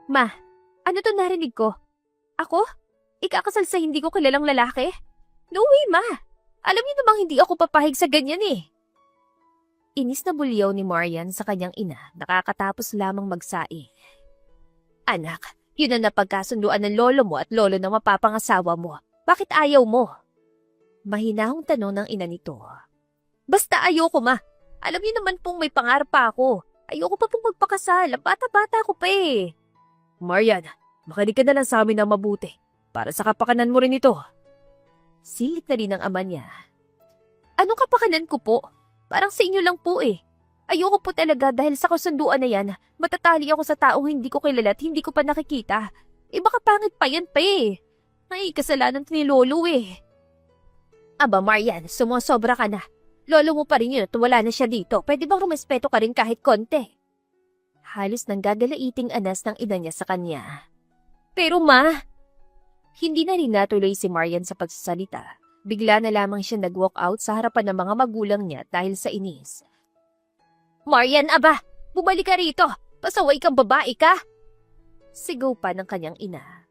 Ma, ano to narinig ko? Ako? Ikakasal sa hindi ko kilalang lalaki? No way, Ma! Alam niyo namang hindi ako papahig sa ganyan eh. Inis na bulyaw ni Marian sa kanyang ina, nakakatapos lamang magsaing. Anak, yun ang napagkasunduan ng lolo mo at lolo ng mapapangasawa mo. Bakit ayaw mo? Mahinahong tanong ng ina nito. Basta ayoko, Ma. Alam niyo naman pong may pangarap pa ako. Ayoko pa pong magpakasal. Bata-bata ko pa eh. Marian, makinig ka na lang sa amin na mabuti. Para sa kapakanan mo rin ito. Singit na rin ang ama niya. Anong kapakanan ko po? Parang sa inyo lang po eh. Ayoko po talaga dahil sa kasunduan na yan, matatali ako sa taong hindi ko kilala at hindi ko pa nakikita. Eh baka pangit pa yan pa eh. Ay, kasalanan ni Lolo eh. Aba Marian, sumusobra ka na. Lolo mo pa rin yun at wala na siya dito. Pwede bang rumespeto ka rin kahit konti? Halos nang gagalaiting anas ng ina niya sa kanya. Pero Ma, hindi na rin natuloy si Marian sa pagsasalita. Bigla na lamang siya nag-walk out sa harapan ng mga magulang niya dahil sa inis. Marian, aba! Bumalik ka rito! Pasaway kang babae ka! Sigaw pa ng kanyang ina.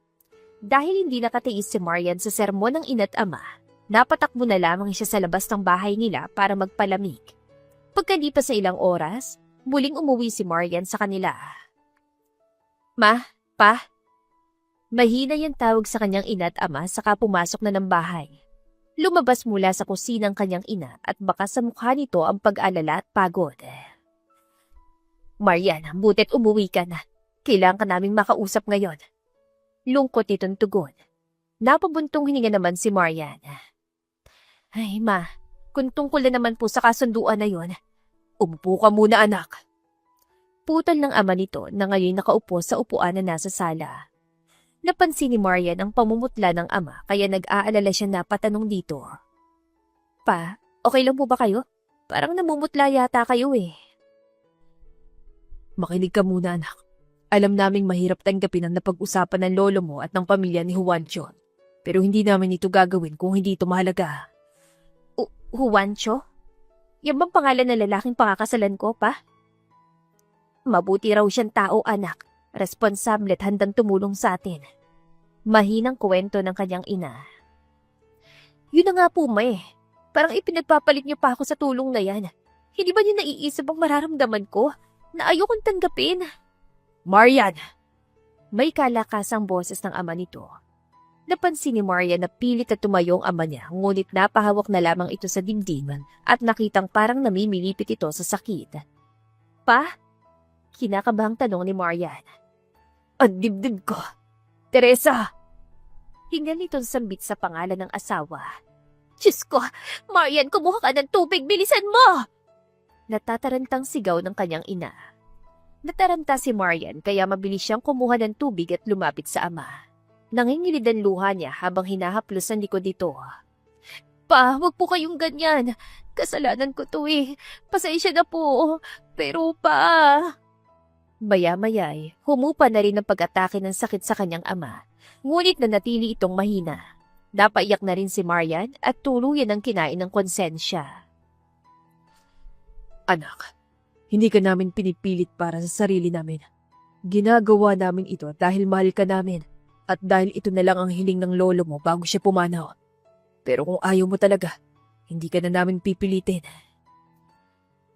Dahil hindi nakatiis si Marian sa sermon ng ina't ama, napatakbo na lamang siya sa labas ng bahay nila para magpalamig. Pagkalipas sa ilang oras, muling umuwi si Marian sa kanila. Ma, Pa? Mahina yung tawag sa kanyang ina at ama saka pumasok na ng bahay. Lumabas mula sa kusinang kanyang ina at baka sa mukha nito ang pag-alala at pagod. Marian, buti't umuwi ka na. Kailangan ka naming makausap ngayon. Lungkot nitong tugon. Napabuntong hininga naman si Marian. Ay Ma, kung tungkol na naman po sa kasunduan na yon, Umupo ka muna anak. putol ng ama nito na ngayon nakaupo sa upuan na nasa sala. Napansin ni Marian ang pamumutla ng ama kaya nag-aalala siya na patanong dito. Pa, okay lang po ba kayo? Parang namumutla yata kayo eh. Makinig ka muna anak. Alam naming mahirap tanggapin ang napag-usapan ng lolo mo at ng pamilya ni Juancho. Pero hindi namin ito gagawin kung hindi ito mahalaga. Juancho? Yan bang pangalan ng lalaking pakakasalan ko, Pa? Mabuti raw siyang tao, anak. Responsable at handang tumulong sa atin. Mahinang kwento ng kanyang ina. Yun na nga po, Ma eh. Parang ipinagpapalit niyo pa ako sa tulong na yan. Hindi ba niyo naiisip ang mararamdaman ko na ayokong tanggapin? Marian! May kalakasang boses ng ama nito. Napansin ni Marian na pilit at tumayo ang ama niya, ngunit napahawak na lamang ito sa dibdib at nakitang parang namimilipit ito sa sakit. Pa? Kinakabahang tanong ni Marian. Ang dibdib ko! Teresa! Hingal nitong sambit sa pangalan ng asawa. Diyos ko! Marian, kumuha ka ng tubig! Bilisan mo! Natatarantang sigaw ng kanyang ina. Nataranta si Marian kaya mabilis siyang kumuha ng tubig at lumapit sa ama. Nangingilid ang luha niya habang hinahaplos ang likod nito. Pa, wag po kayong ganyan. Kasalanan ko to eh. Pasensya na po. Pero pa... Maya-maya humupa na rin ang pag-atake ng sakit sa kanyang ama. Ngunit nanatili itong mahina. Napaiyak na rin si Marian at tuluyan ang kinain ng konsensya. Anak, hindi ka namin pinipilit para sa sarili namin. Ginagawa namin ito dahil mahal ka namin at dahil ito na lang ang hiling ng lolo mo bago siya pumanaw. Pero kung ayaw mo talaga, hindi ka na namin pipilitin.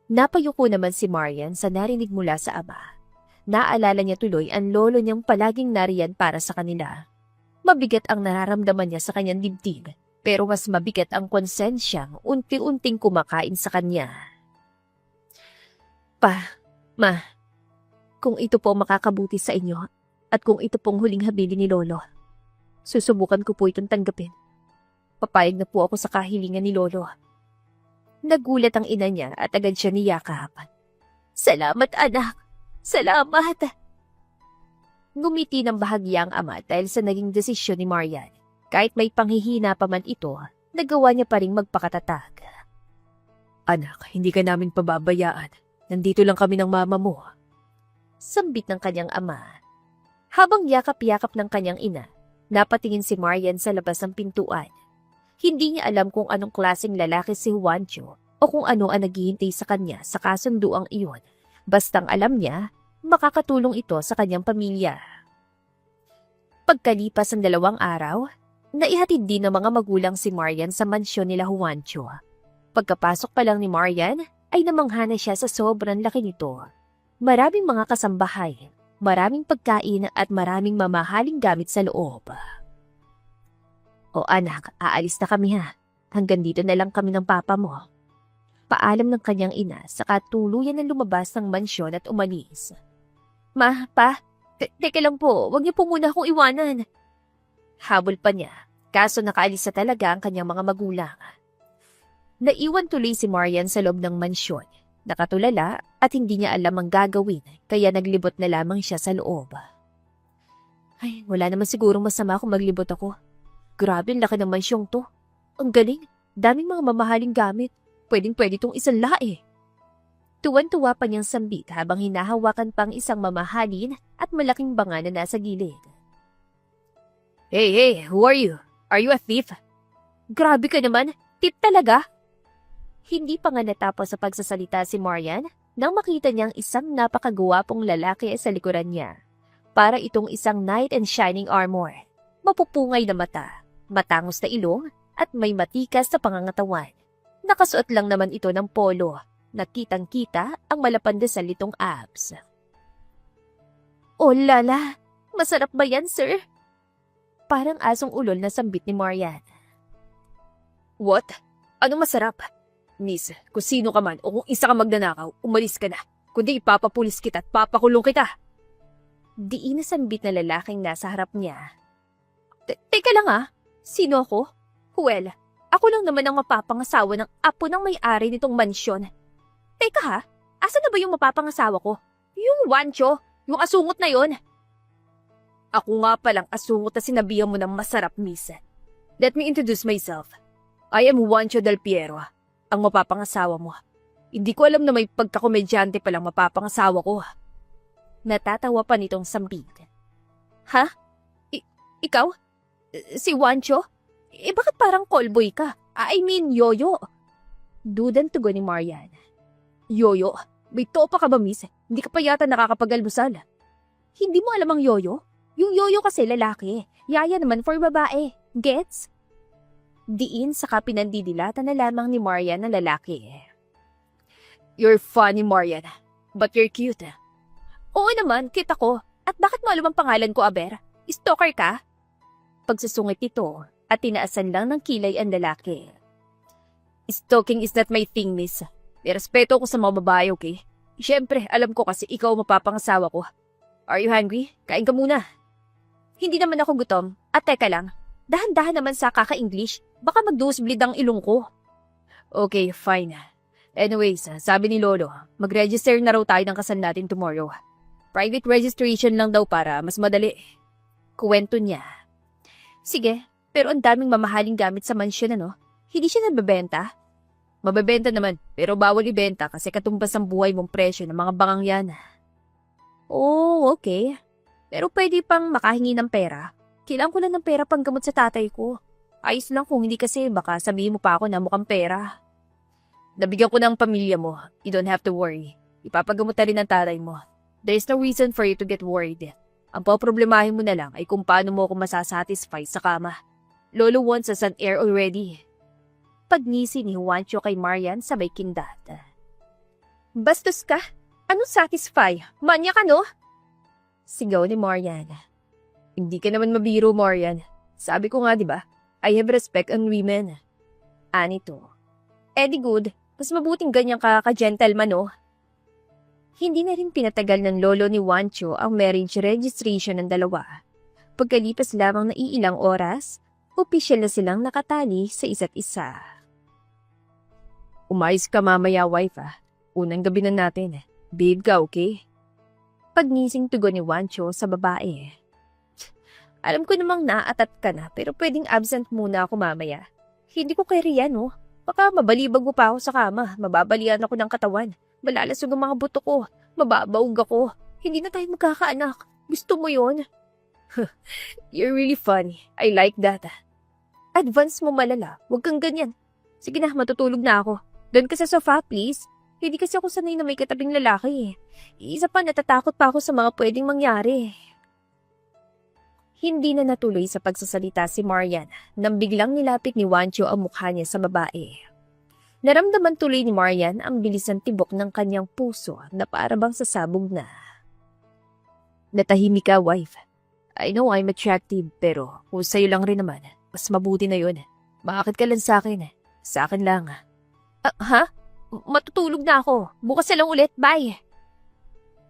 Napayuko naman si Marian sa narinig mula sa ama. Naalala niya tuloy ang lolo niyang palaging nariyan para sa kanila. Mabigat ang nararamdaman niya sa kanyang dibdib, pero mas mabigat ang konsensyang unti-unting kumakain sa kanya. Pa, Ma, kung ito po makakabuti sa inyo at kung ito pong huling habilin ni Lolo, susubukan ko po itong tanggapin. Papayag na po ako sa kahilingan ni Lolo. Nagulat ang ina niya at agad siya niyakap. Salamat anak! Salamat! Ngumiti ng bahagya ang ama dahil sa naging desisyon ni Marian. Kahit may panghihina pa man ito, nagawa niya pa ring magpakatatag. Anak, hindi ka namin pababayaan. Nandito lang kami ng mama mo. Sambit ng kanyang ama. Habang yakap-yakap ng kanyang ina, napatingin si Marian sa labas ng pintuan. Hindi niya alam kung anong klaseng lalaki si Juancho o kung ano ang naghihintay sa kanya sa kasunduang iyon. Bastang alam niya, makakatulong ito sa kanyang pamilya. Pagkalipas ng 2 araw, naihatid din ng mga magulang si Marian sa mansyon nila Juancho. Pagkapasok pa lang ni Marian, ay namangha na siya sa sobrang laki nito. Maraming mga kasambahay, maraming pagkain at maraming mamahaling gamit sa loob. O anak, aalis na kami ha. Hanggang dito na lang kami ng papa mo. Paalam ng kanyang ina saka tuluyan na lumabas ng mansyon at umalis. Ma, pa, teka lang po, wag niyo po muna akong iwanan. Habol pa niya, kaso nakaalis na talaga ang kanyang mga magulang. Naiwan tuloy si Marian sa loob ng mansyon. Nakatulala at hindi niya alam ang gagawin, kaya naglibot na lamang siya sa loob. Ay, wala naman sigurong masama kung maglibot ako. Grabe, ang laki ng mansyong to. Ang galing, daming mga mamahaling gamit. Pwedeng-pwede tong isang lae. Tuwan-tuwa pa niyang sambit habang hinahawakan pang isang mamahalin at malaking banga na nasa gilid. Hey, who are you? Are you a thief? Grabe ka naman, tip talaga. Hindi pa nga natapos sa pagsasalita si Marian nang makita niyang isang napakagwapong lalaki sa likuran niya. Para itong isang knight in shining armor. Mapupungay na mata, matangos na ilong at may matikas na pangangatawan. Nakasuot lang naman ito ng polo. Nakitang-kita ang malapandesal nitong abs. Oh lala, masarap ba yan, sir? Parang asong ulol na sambit ni Marian. What? Anong masarap? Miss, kung sino ka man o kung isa ka magnanakaw, umalis ka na. Kundi ipapapulis kita at papakulong kita. Di inasambit na lalaking nasa harap niya. Teka lang ah, sino ako? Well, ako lang naman ang mapapangasawa ng apo ng may-ari nitong mansyon. Teka ha, asan na ba yung mapapangasawa ko? Yung Juancho, yung asungot na yon. Ako nga palang asungot na sinabihan mo ng masarap, miss. Let me introduce myself. I am Juancho del Piero, ang mapapangasawa mo. Hindi ko alam na may pagkakomedyante palang mapapangasawa ko. Natatawa pa nitong sambit. Ha? Ikaw? Si Juancho? Bakit parang callboy ka? I mean, Yoyo. Dudan tugon ni Marian. Yoyo? May topa ka ba, miss? Hindi ka pa yata nakakapag-almusal. Hindi mo alam ang Yoyo? Yung Yoyo kasi lalaki. Yaya naman for babae. Gets? Diin saka pinandidilata na lamang ni Marian na lalaki. You're funny, Marian. But you're cute. Oo naman, cute ako. At bakit mo alam ang pangalan ko, Aber? Stalker ka? Pagsasungit ito at tinaasan lang ng kilay ang lalaki. Stalking is not my thing, miss. May respeto ko sa mga babae, okay? Siyempre, alam ko kasi ikaw mapapangasawa ko. Are you hungry? Kain ka muna. Hindi naman ako gutom. At teka lang, dahan-dahan naman sa kaka-English. Baka mag-nosebleed ang ilong ko. Okay, fine. Anyways, sabi ni Lolo, mag-register na raw tayo ng kasal natin tomorrow. Private registration lang daw para mas madali. Kuwento niya. Sige, pero ang daming mamahaling gamit sa mansyon, ano? Hindi siya nabebenta? Mabebenta naman, pero bawal ibenta kasi katumbas ang buhay mong presyo ng mga bangang yan. Oh, okay. Pero pwede pang makahingi ng pera. Kailangan ko lang ng pera pang gamot sa tatay ko. Ayos lang kung hindi kasi baka sabihin mo pa ako na mukhang pera. Nabigyan ko ng pamilya mo. You don't have to worry. Ipapagamot na rin ng tatay mo. There's no reason for you to get worried. Ang poproblemahin mo na lang ay kung paano mo ako masasatisfy sa kama. Lolo wants us an heir already. Pagngisi ni Juancho kay Marian sabay kindat. Bastos ka? Anong satisfy? Manya ka, no? Sigaw ni Marian. Hindi ka naman mabiro, Marian. Sabi ko nga, di ba? I have respect on women. Anito. Eddie good, mas mabuting ganyan ka-gentleman, no? Hindi na rin pinatagal ng lolo ni Juancho ang marriage registration ng dalawa. Pagkalipas lamang na iilang oras, opisyal na silang nakatali sa isa't isa. Umayos ka mamaya, wife, ah. Unang gabi na natin. Babe ka, okay? Pagnising tugon ni Juancho sa babae. Alam ko namang naatat ka na, pero pwedeng absent muna ako mamaya. Hindi ko kaya yan, oh. Baka mabalibag mo pa ako sa kama. Mababalian ako ng katawan. Malalasog ang mga buto ko. Mababaog ako. Hindi na tayo magkakaanak. Gusto mo yon? You're really funny. I like that. Advance mo malala. Huwag kang ganyan. Sige na, matutulog na ako. Doon ka sa sofa, please. Hindi kasi ako sanay na may katabing lalaki. Isa pa, natatakot pa ako sa mga pwedeng mangyari. Hindi na natuloy sa pagsasalita si Marian nang biglang nilapit ni Wancho ang mukha niya sa babae. Naramdaman tuloy ni Marian ang bilis ng tibok ng kanyang puso na parabang sasabog na. Natahimik ka, wife. I know I'm attractive pero kung sa'yo lang rin naman, mas mabuti na yun. Bakit ka lang sa akin? Sa akin lang. Ha? Matutulog na ako. Bukas na lang ulit. Bye!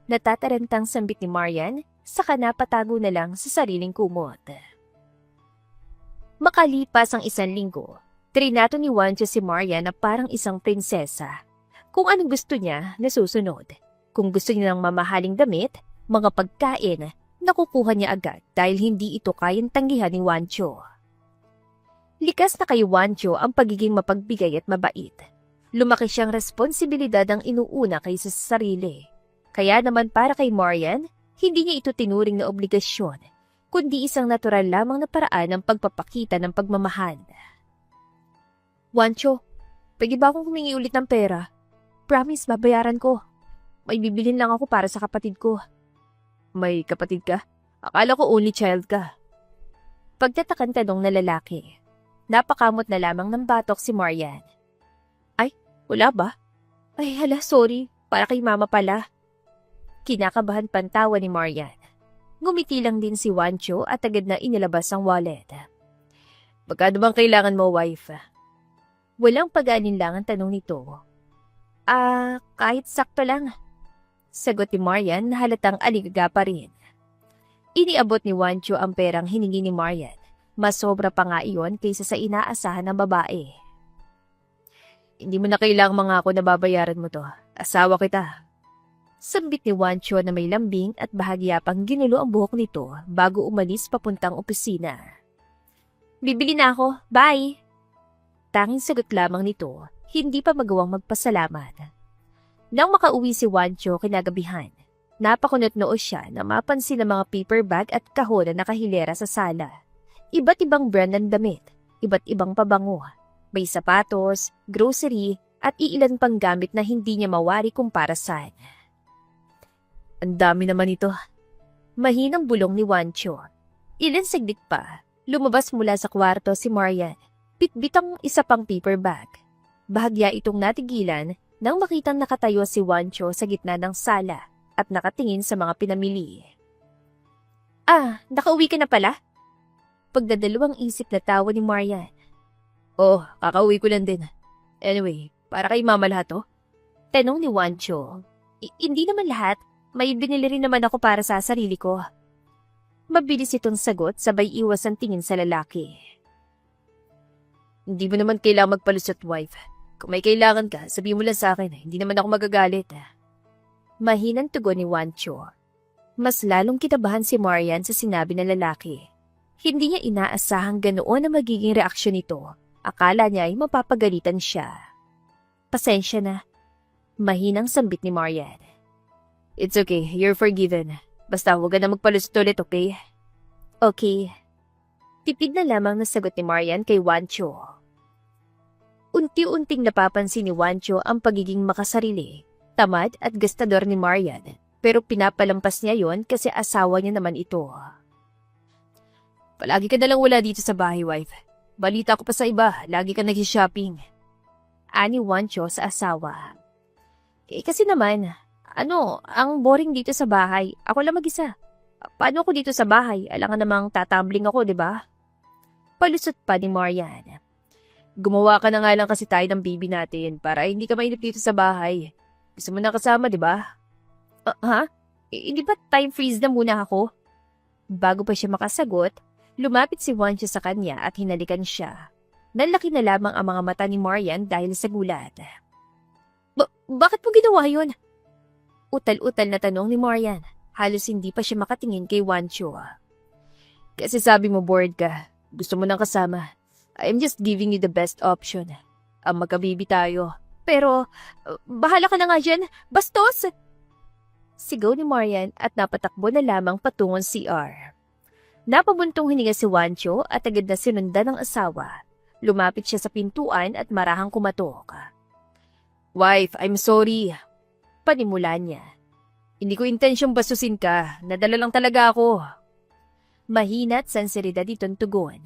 Natatarantang sambit ni Marian, saka napatago na lang sa sariling kumot. Makalipas ang 1 linggo, trinato ni Wancho si Marian na parang isang prinsesa. Kung anong gusto niya, nasusunod. Kung gusto niya ng mamahaling damit, mga pagkain, nakukuha niya agad dahil hindi ito kayang tanggihan ni Wancho. Likas na kay Wancho ang pagiging mapagbigay at mabait. Lumaki siyang responsibilidad ang inuuna kaysa sa sarili. Kaya naman para kay Marian, hindi niya ito tinuring na obligasyon, kundi isang natural lamang na paraan ng pagpapakita ng pagmamahal. Wancho, pwede ba akong humingi ulit ng pera? Promise, babayaran ko. May bibilin lang ako para sa kapatid ko. May kapatid ka? Akala ko only child ka. Pagtatakan tanong na lalaki. Napakamot na lamang ng batok si Marian. Ay, wala ba? Ay, hala, sorry. Para kay mama pala. Kinakabahan pantawa ni Marian. Ngumiti lang din si Wancho at agad na inilabas ang wallet. Magkano bang kailangan mo, wife? Walang pag-aalinlangan tanong nito. Kahit sakto lang. Sagot ni Marian na halatang aligaga pa rin. Iniabot ni Wancho ang perang hiningi ni Marian. Mas sobra pa nga iyon kaysa sa inaasahan ng babae. Hindi mo na kailangang mangako na babayaran mo to. Asawa kita. Sambit ni Wancho na may lambing at bahagya pang ginulo ang buhok nito bago umalis papuntang opisina. Bibili na ako. Bye! Tanging sagot lamang nito, hindi pa magawang magpasalamat. Nang makauwi si Wancho kinagabihan, napakunot noo siya na mapansin ang mga paper bag at kahon na nakahilera sa sala. Iba't ibang brand ng damit, iba't ibang pabango, may sapatos, grocery at iilan pang gamit na hindi niya mawari kung para saan. Ang dami naman ito. Mahinang bulong ni Wancho. Ilan saglit pa, lumabas mula sa kwarto si Marian. Bitbit ang isa pang paper bag. Bahagya itong natigilan nang makitang nakatayo si Wancho sa gitna ng sala at nakatingin sa mga pinamili. Nakauwi ka na pala? Pagdadalawang isip na tawa ni Marian. Oh, kakauwi ko lang din. Anyway, para kay mama lahat to? Tanong ni Wancho. Hindi naman lahat. May binili rin naman ako para sa sarili ko. Mabilis itong sagot sabay iwas ang tingin sa lalaki. Hindi mo naman kailangang magpalusot, wife. Kung may kailangan ka, sabihin mo lang sa akin. Hindi naman ako magagalit. Mahinang tugon ni Wancho. Mas lalong kinabahan si Marian sa sinabi ng lalaki. Hindi niya inaasahang ganoon ang magiging reaksyon nito. Akala niya ay mapapagalitan siya. Pasensya na. Mahinang sambit ni Marian. It's okay, you're forgiven. Basta huwag ka na magpalusot ulit, okay? Okay. Tipid na lamang na sagot ni Marian kay Wancho. Unti-unting napapansin ni Wancho ang pagiging makasarili, tamad at gastador ni Marian, pero pinapalampas niya yon kasi asawa niya naman ito. Palagi ka nalang wala dito sa bahay, wife. Balita ko pa sa iba, lagi ka nag-shopping. Ani Wancho sa asawa. Kasi naman, ang boring dito sa bahay. Ako lang mag-isa. Paano ako dito sa bahay? Alangan namang tatambling ako, di ba? Palusot pa ni Marian. Gumawa ka na nga lang kasi tayo ng baby natin para hindi ka mainip dito sa bahay. Gusto mo na kasama, di ba? Hindi ba time freeze na muna ako? Bago pa siya makasagot, lumapit si Wancho sa kanya at hinalikan siya. Nalaki na lamang ang mga mata ni Marian dahil sa gulat. Bakit mo ginawa yun? Utal-utal na tanong ni Marian. Halos hindi pa siya makatingin kay Wancho. Kasi sabi mo bored ka. Gusto mo nang kasama. I'm just giving you the best option. Ang magkabibi tayo. Pero, bahala ka na nga dyan. Bastos! Sigaw ni Marian at napatakbo na lamang patungong CR. Napabuntong hininga si Wancho at agad na sinundan ng asawa. Lumapit siya sa pintuan at marahang kumatok. Wife, I'm sorry. Panimula niya. Hindi ko intensyong bastusin ka. Nadala lang talaga ako. Mahina at sensiridad itong tugon.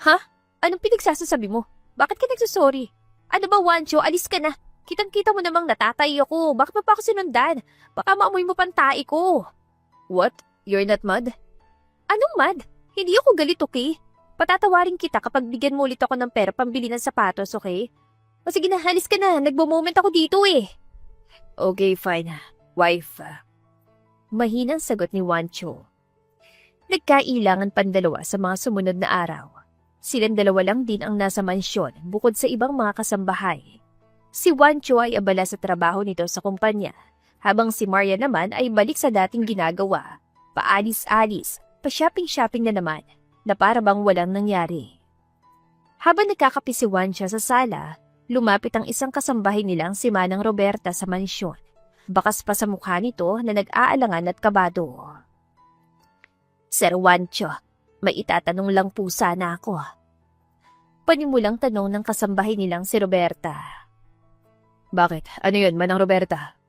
Ha? Anong pinagsasasabi mo? Bakit ka nagsusorry? Ano ba, Wancho? Alis ka na. Kitang-kita mo namang natatay ako. Bakit mo pa ako sinundan? Baka maamoy mo pang tae ko. What? You're not mad? Anong mad? Hindi ako galit, okay? Patatawarin kita kapag bigyan mo ulit ako ng pera pambili ng sapatos, okay? O sige na, halis ka na. Nagbo-moment ako dito eh. Okay, fine. Wife. Mahinang sagot ni Wancho. Nagkailangan pandalawa sa mga sumunod na araw. Silang dalawa lang din ang nasa mansyon bukod sa ibang mga kasambahay. Si Wancho ay abala sa trabaho nito sa kumpanya, habang si Maria naman ay balik sa dating ginagawa. Paalis-alis, pa-shopping-shopping na naman, na para bang walang nangyari. Habang nagkakape si Wancho sa sala, lumapit ang isang kasambahay nilang si Manang Roberta sa mansyon. Bakas pa sa mukha nito na nag-aalangan at kabado. Sir Wancho, may itatanong lang po sana ako. Panimulang tanong ng kasambahay nilang si Roberta. Bakit? Ano yun, Manang Roberta?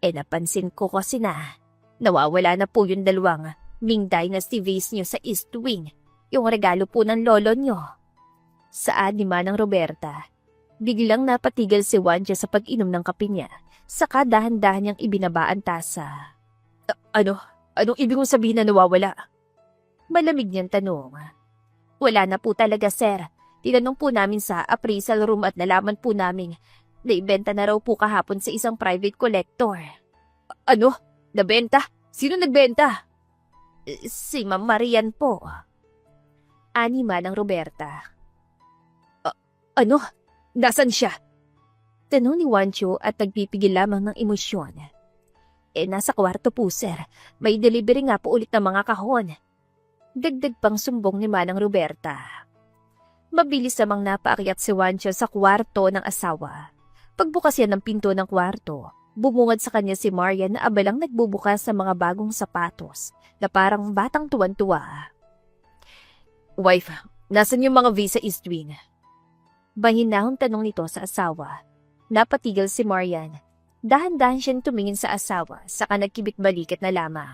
Napansin ko kasi na nawawala na po yung dalawang Ming Dynasty vase niyo sa East Wing, yung regalo po ng lolo niyo. Saan ni Manang Roberta? Biglang napatigil si Wancho sa pag-inom ng kape niya, saka dahan-dahan niyang ibinaba ang tasa. Ano? Anong ibig mong sabihin na nawawala? Malamig niyang tanong. Wala na po talaga, sir. Tinanong po namin sa appraisal room at nalaman po namin na ibenta na raw po kahapon sa isang private collector. Ano? Nabenta? Sino nagbenta? Si Ma'am Marian po. Ani Manang Roberta. Ano? Nasaan siya? Tanong ni Wancho at nagpipigil lamang ng emosyon. Nasa kwarto po, sir. May delivery nga po ulit ng mga kahon. Dagdag pang sumbong ni Manang Roberta. Mabilis namang napaakyat si Wancho sa kwarto ng asawa. Pagbukas yan ng pinto ng kwarto, bumungad sa kanya si Maria na abalang nagbubukas sa mga bagong sapatos na parang batang tuwan-tuwa. Wife, nasan yung mga visa East Wing? Bahinahong tanong nito sa asawa. Napatigil si Marian. Dahan-dahan siyang tumingin sa asawa, saka nagkibit-balikat na lamang.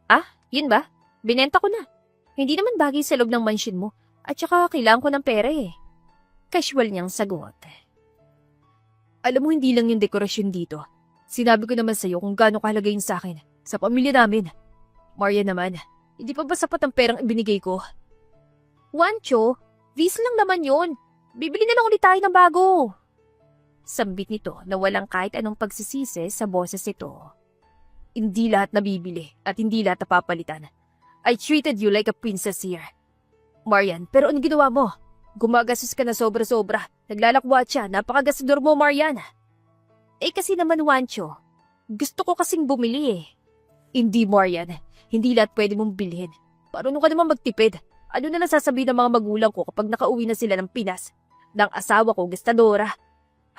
Ah, yun ba? Binenta ko na. Hindi naman bagay sa loob ng mansyon mo, at saka kailangan ko ng pera eh. Casual niyang sagot. Alam mo, hindi lang yung dekorasyon dito. Sinabi ko naman sa'yo kung gaano kahalaga yun sa akin, sa pamilya namin. Maria naman, hindi pa ba sapat ang perang ibinigay ko? Wancho, visa lang naman yun. Bibili na lang ulit tayo ng bago. Sambit nito na walang kahit anong pagsisisi sa boses ito. Hindi lahat nabibili at hindi lahat napapalitan. I treated you like a princess here. Marian, pero anong ginawa mo? Gumagastos ka na sobra-sobra. Naglalakwat siya. Napakagasador mo, Marian. Kasi naman, Wancho, gusto ko kasing bumili eh. Hindi, Marian. Hindi lahat pwede mong bilhin. Paano ka naman magtipid? Ano na nasasabihin ng mga magulang ko kapag nakauwi na sila ng Pinas? Ng asawa ko, gastadora.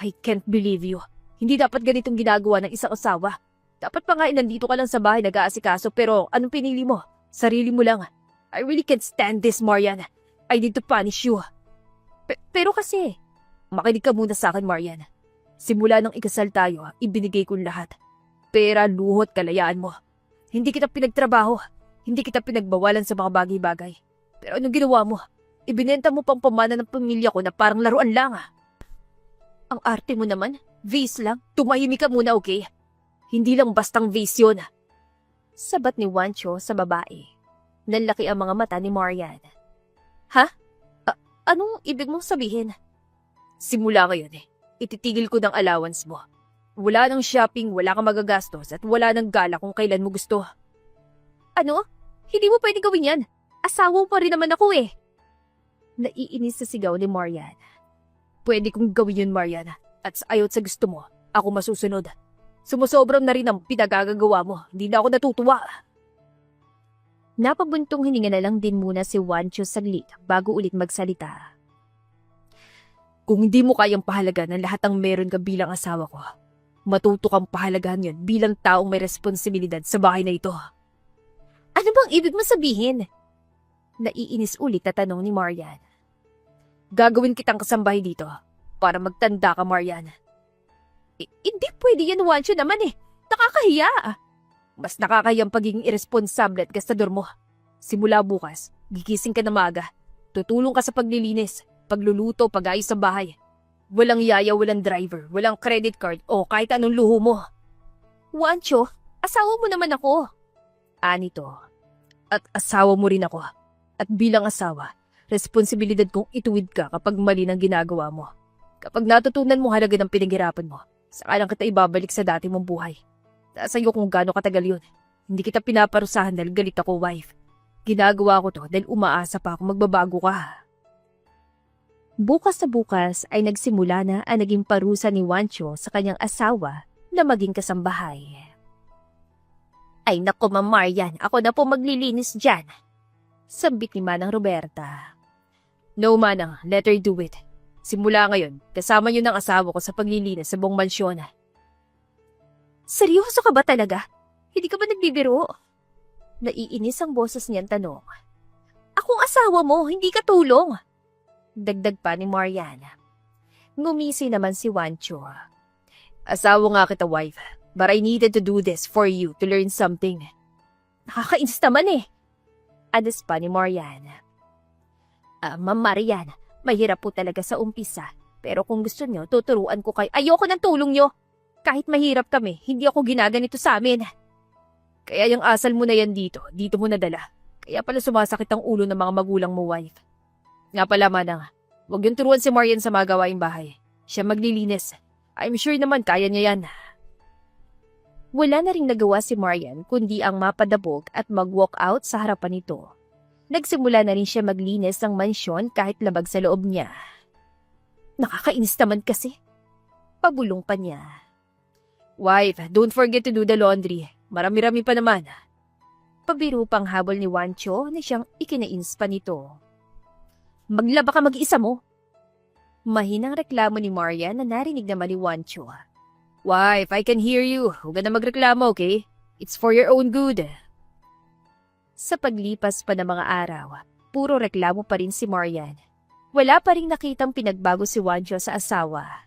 I can't believe you. Hindi dapat ganitong ginagawa ng isang asawa. Dapat pa nga nandito ka lang sa bahay nag-aasikaso pero anong pinili mo? Sarili mo lang. I really can't stand this, Marian. I need to punish you. Pero kasi, makinig ka muna sa akin, Marian. Simula nang ikasal tayo, ibinigay ko lahat. Pera, luhot, kalayaan mo. Hindi kita pinagtrabaho. Hindi kita pinagbawalan sa mga bagay-bagay. Pero anong ginawa mo? Ibinenta mo pang pamana ng pamilya ko na parang laruan lang. Ang arte mo naman, vase lang. Tumahimik ka muna, okay? Hindi lang bastang vase yun. Sabat ni Wancho sa babae. Nanlaki ang mga mata ni Marian. Ha? Anong ibig mong sabihin? Simula ngayon ititigil ko ng allowance mo. Wala nang shopping, wala kang magagastos at wala nang gala kung kailan mo gusto. Ano? Hindi mo pwede gawin yan. Asawa mo pa rin naman ako eh. Naiinis sa sigaw ni Marian. Pwede kong gawin yun, Marian. At sa ayaw sa gusto mo, ako masusunod. Sumusobram na rin ang pinagagagawa mo. Hindi na ako natutuwa. Napabuntong hininga na lang din muna si Wancho saglit bago ulit magsalita. Kung hindi mo kayang pahalagan ng lahat ng meron ka bilang asawa ko, matuto kang pahalagahan yun bilang taong may responsibilidad sa bahay na ito. Ano bang ibig mo sabihin? Naiinis ulit na tanong ni Marian. Gagawin kitang kasambahay dito para magtanda ka, Marian. Hindi pwede yan, Wancho naman eh. Nakakahiya. Mas nakakayang pagiging irresponsable at gastador mo. Simula bukas, gigising ka na maaga. Tutulong ka sa paglilinis, pagluluto, pag-ayos sa bahay. Walang yaya, walang driver, walang credit card o kahit anong luho mo. Wancho, asawa mo naman ako. Anito. At asawa mo rin ako. At bilang asawa, responsibilidad kong ituwid ka kapag mali ng ginagawa mo. Kapag natutunan mo halaga ng pinaghirapan mo, saka lang kita ibabalik sa dati mong buhay. Nasa iyo kung gaano katagal yun. Hindi kita pinaparusahan dahil galit ako, wife. Ginagawa ko to dahil umaasa pa ako magbabago ka. Bukas na bukas ay nagsimula na ang naging parusa ni Wancho sa kanyang asawa na maging kasambahay. Ay nako, Ma'am Marian, ako na po maglilinis dyan. Sambit ni Manang Roberta. No, Manang, let her do it. Simula ngayon, kasama niyo ng asawa ko sa paglilinis sa buong mansyon. Seryoso ka ba talaga? Hindi ka ba nagbibiro? Naiinis ang boses niyang tanong. Akong asawa mo, hindi ka tulong. Dagdag pa ni Mariana. Ngumisi naman si Wancho. Asawa nga kita, wife. But I needed to do this for you to learn something. Nakakainis naman eh. Adas pa ni Mariana. Ma'am Mariana, mahirap po talaga sa umpisa. Pero kung gusto niyo, tuturuan ko kayo. Ayoko ng tulong niyo. Kahit mahirap kami, hindi ako ginaganito sa amin. Kaya yung asal mo na yan dito mo nadala. Kaya pala sumasakit ang ulo ng mga magulang mo, wife. Nga pala, Manang, huwag yung turuan si Marian sa mga gawaing bahay. Siya maglilinis. I'm sure naman kaya niya yan. Wala na ring nagawa si Marian kundi ang mapadabog at mag-walk out sa harapan nito. Nagsimula na rin siya maglinis ng mansyon kahit labag sa loob niya. Nakakainis naman kasi. Pabulong pa niya. Wife, don't forget to do the laundry. Marami-rami pa naman. Pabiro pang habol ni Wancho na siyang ikinains pa nito. Maglaba ka mag-isa mo. Mahinang reklamo ni Marian na narinig naman ni Wancho. Wife, I can hear you. Huwag ka na magreklamo, okay? It's for your own good. Sa paglipas pa ng mga araw, puro reklamo pa rin si Marian. Wala pa rin nakitang pinagbago si Wancho sa asawa.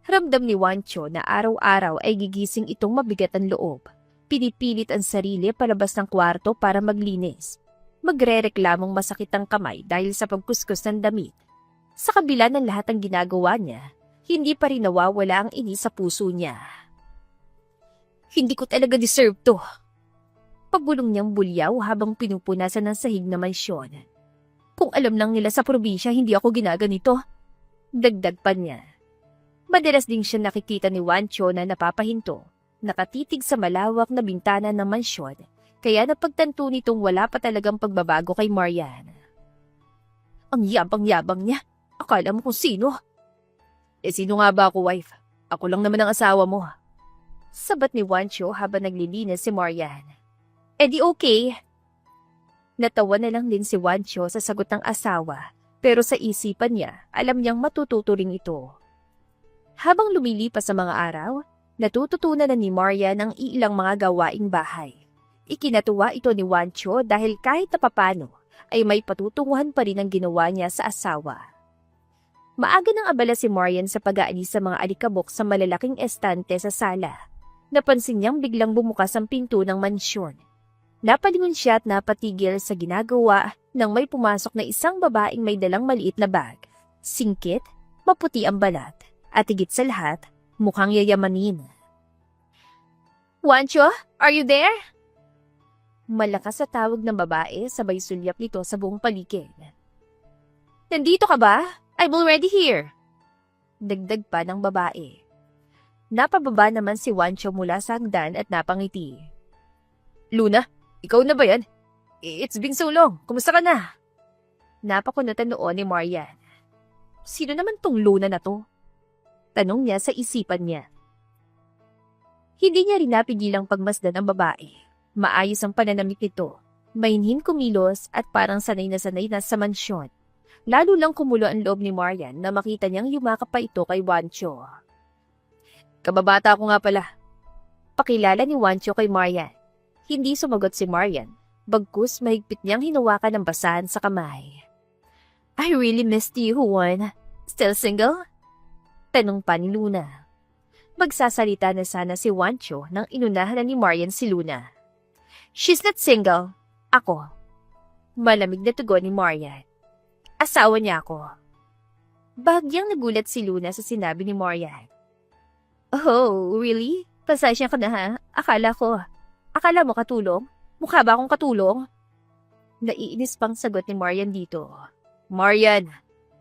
Ramdam ni Wancho na araw-araw ay gigising itong mabigat ang loob. Pinipilit ang sarili palabas ng kwarto para maglinis. Magre-reklamong masakit ang kamay dahil sa pagkuskus ng damit. Sa kabila ng lahat ng ginagawa niya, hindi pa rin nawawala ang inis sa puso niya. Hindi ko talaga deserve to. Pabulong niyang bulyaw habang pinupunasan ng sahig na mansyon. Kung alam lang nila sa probinsya, hindi ako ginaganito. Dagdag pa niya. Madalas din siya nakikita ni Wancho na napapahinto, nakatitig sa malawak na bintana ng mansyon, kaya napagtanto nitong wala pa talagang pagbabago kay Marian. Ang yabang-yabang niya. Akala mo kung sino? Sino nga ba ako, wife? Ako lang naman ang asawa mo. Sabat ni Wancho habang naglilinis si Marian. Di okay. Natawa na lang din si Wancho sa sagot ng asawa, pero sa isipan niya, alam niyang matututo rin ito. Habang lumilipas sa mga araw, natututunan na ni Marian ang ilang mga gawaing bahay. Ikinatuwa ito ni Wancho dahil kahit na papano ay may patutunguhan pa rin ang ginawa niya sa asawa. Maaga nang abala si Marian sa pag-aalis sa mga alikabok sa malalaking estante sa sala. Napansin niyang biglang bumukas ang pinto ng mansyon. Napalingon siya at napatigil sa ginagawa nang may pumasok na isang babaeng may dalang maliit na bag. Singkit, maputi ang balat, at higit sa lahat, mukhang yayamanin. Wancho, are you there? Malakas sa tawag ng babae sabay sulyap nito sa buong paligid. Nandito ka ba? I'm already here. Dagdag pa ng babae. Napababa naman si Wancho mula sa hagdan at napangiti. Luna, ikaw na ba yan? It's been so long. Kumusta ka na? Napakunutan noon ni Marian. Sino naman tong Luna na to? Tanong niya sa isipan niya. Hindi niya rin napigilang pagmasdan ang babae. Maayos ang pananamit nito. Mainhin kumilos at parang sanay na sa mansyon. Lalo lang kumulo ang loob ni Marian na makita niyang yumakap pa ito kay Wancho. Kababata ko nga pala. Pakilala ni Wancho kay Marian. Hindi sumagot si Marian, bagkus mahigpit niyang hinawakan ng basahan sa kamay. I really missed you, Juan. Still single? Tanong pa ni Luna. Magsasalita na sana si Wancho nang inunahan na ni Marian si Luna. She's not single. Ako. Malamig na tugon ni Marian. Asawa niya ako. Bahagyang nagulat si Luna sa sinabi ni Marian. Oh, really? Pasensya ka na ha? Akala mo katulong? Mukha ba akong katulong? Naiinis pang sagot ni Marian dito. Marian,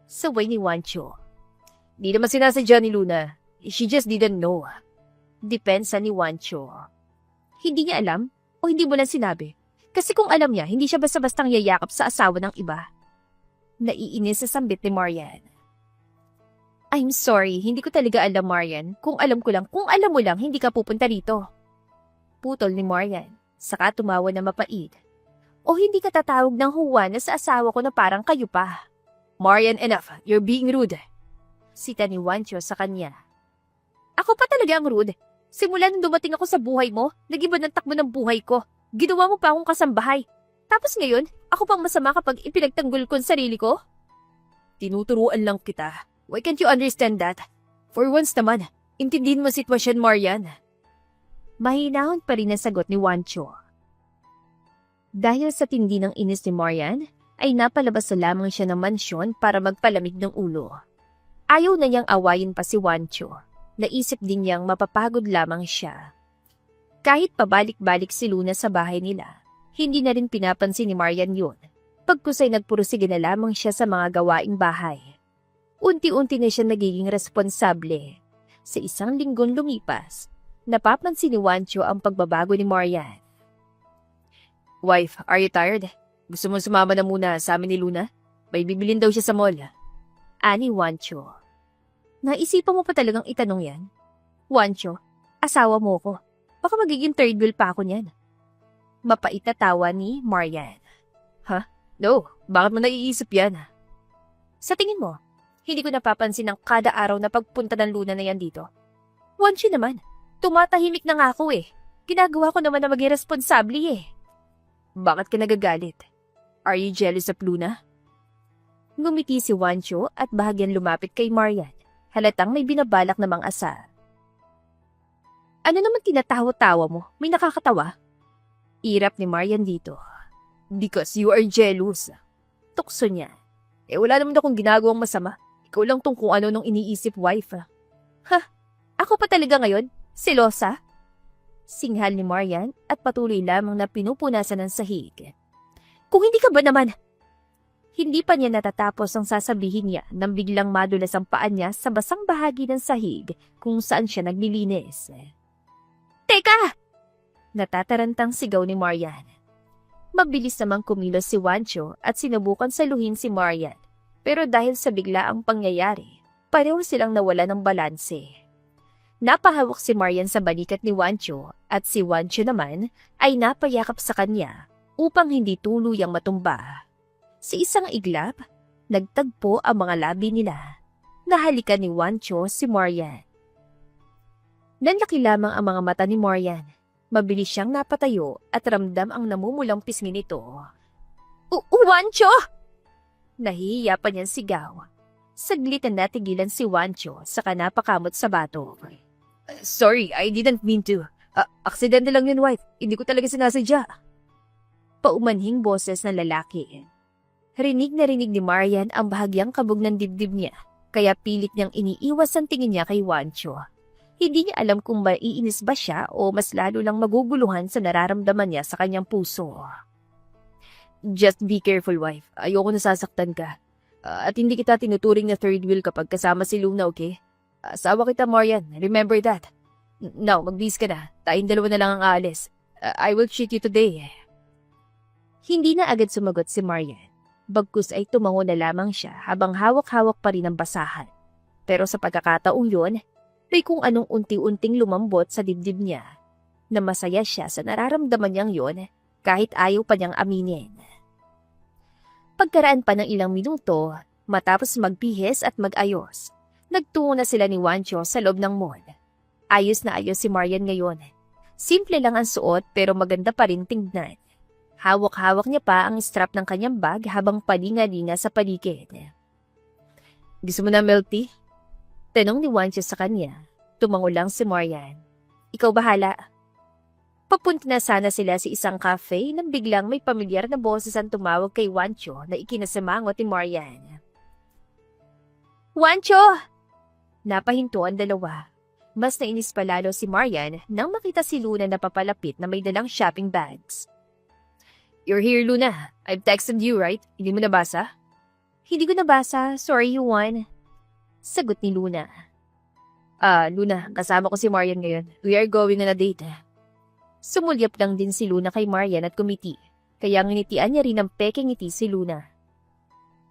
saway ni Wancho. Di naman sinasadya ni Luna. She just didn't know. Depensa ni Wancho. Hindi niya alam o hindi mo lang sinabi? Kasi kung alam niya, hindi siya basta-bastang yayakap sa asawa ng iba. Naiinis sa sambit ni Marian. I'm sorry, hindi ko talaga alam, Marian. Kung alam mo lang, hindi ka pupunta rito. Putol ni Marian, saka tumawa na mapait. O hindi ka tatawag ng Juana sa asawa ko na parang kayo pa. Marian, enough. You're being rude. Sita ni Wancho sa kanya. Ako pa talaga ang rude. Simula nung dumating ako sa buhay mo, nag-iba ng takbo ng buhay ko. Ginawa mo pa akong kasambahay. Tapos ngayon, ako pang masama kapag ipinagtanggol ko ang sarili ko? Tinuturuan lang kita. Why can't you understand that? For once naman, intindihin mo sitwasyon, Marian. Mahinahon pa rin ang sagot ni Wancho. Dahil sa tindi ng inis ni Marian, ay napalabas na lamang siya ng mansyon para magpalamig ng ulo. Ayaw na niyang awayin pa si Wancho. Naisip din niyang mapapagod lamang siya. Kahit pabalik-balik si Luna sa bahay nila, hindi na rin pinapansin ni Marian yun. Pagkusay nagpurusige na lamang siya sa mga gawaing bahay. Unti-unti na siya nagiging responsable. Sa isang linggong lumipas, napapansin ni Wancho ang pagbabago ni Marian. Wife, are you tired? Gusto mo sumama na muna sa amin ni Luna? May bibilin daw siya sa mall. Ani Wancho. Naisipan mo pa talagang itanong yan? Wancho, asawa mo ko. Baka magiging third wheel pa ako niyan. Mapait na tawa ni Marian. Ha? No, bakit mo naiisip yan? Sa tingin mo, hindi ko napapansin ang kada araw na pagpunta ng Luna na yan dito. Wancho naman, tumatahimik na nga ako eh. Ginagawa ko naman na maging responsable eh. Bakit ka nagagalit? Are you jealous of Luna? Ngumiti si Wancho at bahagyan lumapit kay Marian. Halatang may binabalak namang asar. Ano naman tinatawa-tawa mo? May nakakatawa? Irap ni Marian dito. Because you are jealous. Tukso niya. Wala naman akong ginagawang masama. Ikaw lang tong kung ano nung iniisip, wife. Ha? Ako pa talaga ngayon? Selosa? Singhal ni Marian at patuloy lamang na pinupunasan ng sahig. Kung hindi ka ba naman? Hindi pa niya natatapos ang sasabihin niya nang biglang madulas ang paa niya sa basang bahagi ng sahig kung saan siya naglilinis. Teka! Natatarantang sigaw ni Marian. Mabilis namang kumilos si Wancho at sinubukan saluhin si Marian. Pero dahil sa biglaang pangyayari, pareho silang nawala ng balanse. Napahawak si Marian sa balikat ni Wancho at si Wancho naman ay napayakap sa kanya upang hindi tuluyang matumba. Sa isang iglap, nagtagpo ang mga labi nila. Nahalikan ni Wancho si Marian. Nanlaki lamang ang mga mata ni Marian. Mabilis siyang napatayo at ramdam ang namumulang pisngi nito. Wancho! Nahihiya pa niyang sigaw. Saglit na natigilan si Wancho saka napakamot sa bato. Sorry, I didn't mean to. Aksidente lang yun, wife. Hindi ko talaga sinasadya. Paumanhing boses ng lalaki. Rinig na rinig ni Marian ang bahagyang kabog ng dibdib niya, kaya pilit niyang iniiwas ang tingin niya kay Wancho. Hindi niya alam kung maiinis ba siya o mas lalo lang maguguluhan sa nararamdaman niya sa kanyang puso. Just be careful, wife. Ayoko nasasaktan ka. At hindi kita tinuturing na third wheel kapag kasama si Luna, okay? Asawa kita, Marian. Remember that. Now, magbihis ka na. Tayong dalawa na lang ang aalis. I will treat you today. Hindi na agad sumagot si Marian. Bagkus ay tumango na lamang siya habang hawak-hawak pa rin ang basahan. Pero sa pagkakataong yun, may kung anong unti-unting lumambot sa dibdib niya na masaya siya sa nararamdaman niyang yun kahit ayaw pa niyang aminin. Pagkaraan pa ng ilang minuto, matapos magpihis at mag-ayos, nagtungo na sila ni Wancho sa loob ng mall. Ayos na ayos si Marian ngayon. Simple lang ang suot pero maganda pa rin tingnan. Hawak-hawak niya pa ang strap ng kanyang bag habang palinga-linga sa paligid. Gusto mo na milk tea? Tanong ni Wancho sa kanya. Tumango lang si Marian. Ikaw bahala. Papunta na sana sila sa isang cafe nang biglang may pamilyar na boses ang tumawag kay Wancho na ikinasamangot ni Marian. Wancho! Napahinto ang dalawa. Mas nainis pa lalo si Marian nang makita si Luna na papalapit na may dalang shopping bags. You're here, Luna. I've texted you, right? Hindi mo nabasa? Hindi ko nabasa. Sorry, Juan. Sagot ni Luna. Luna, kasama ko si Marian ngayon. We are going on a date. Sumulyap lang din si Luna kay Marian at kumiti. Kaya nginitian niya rin ng peking ngiti si Luna.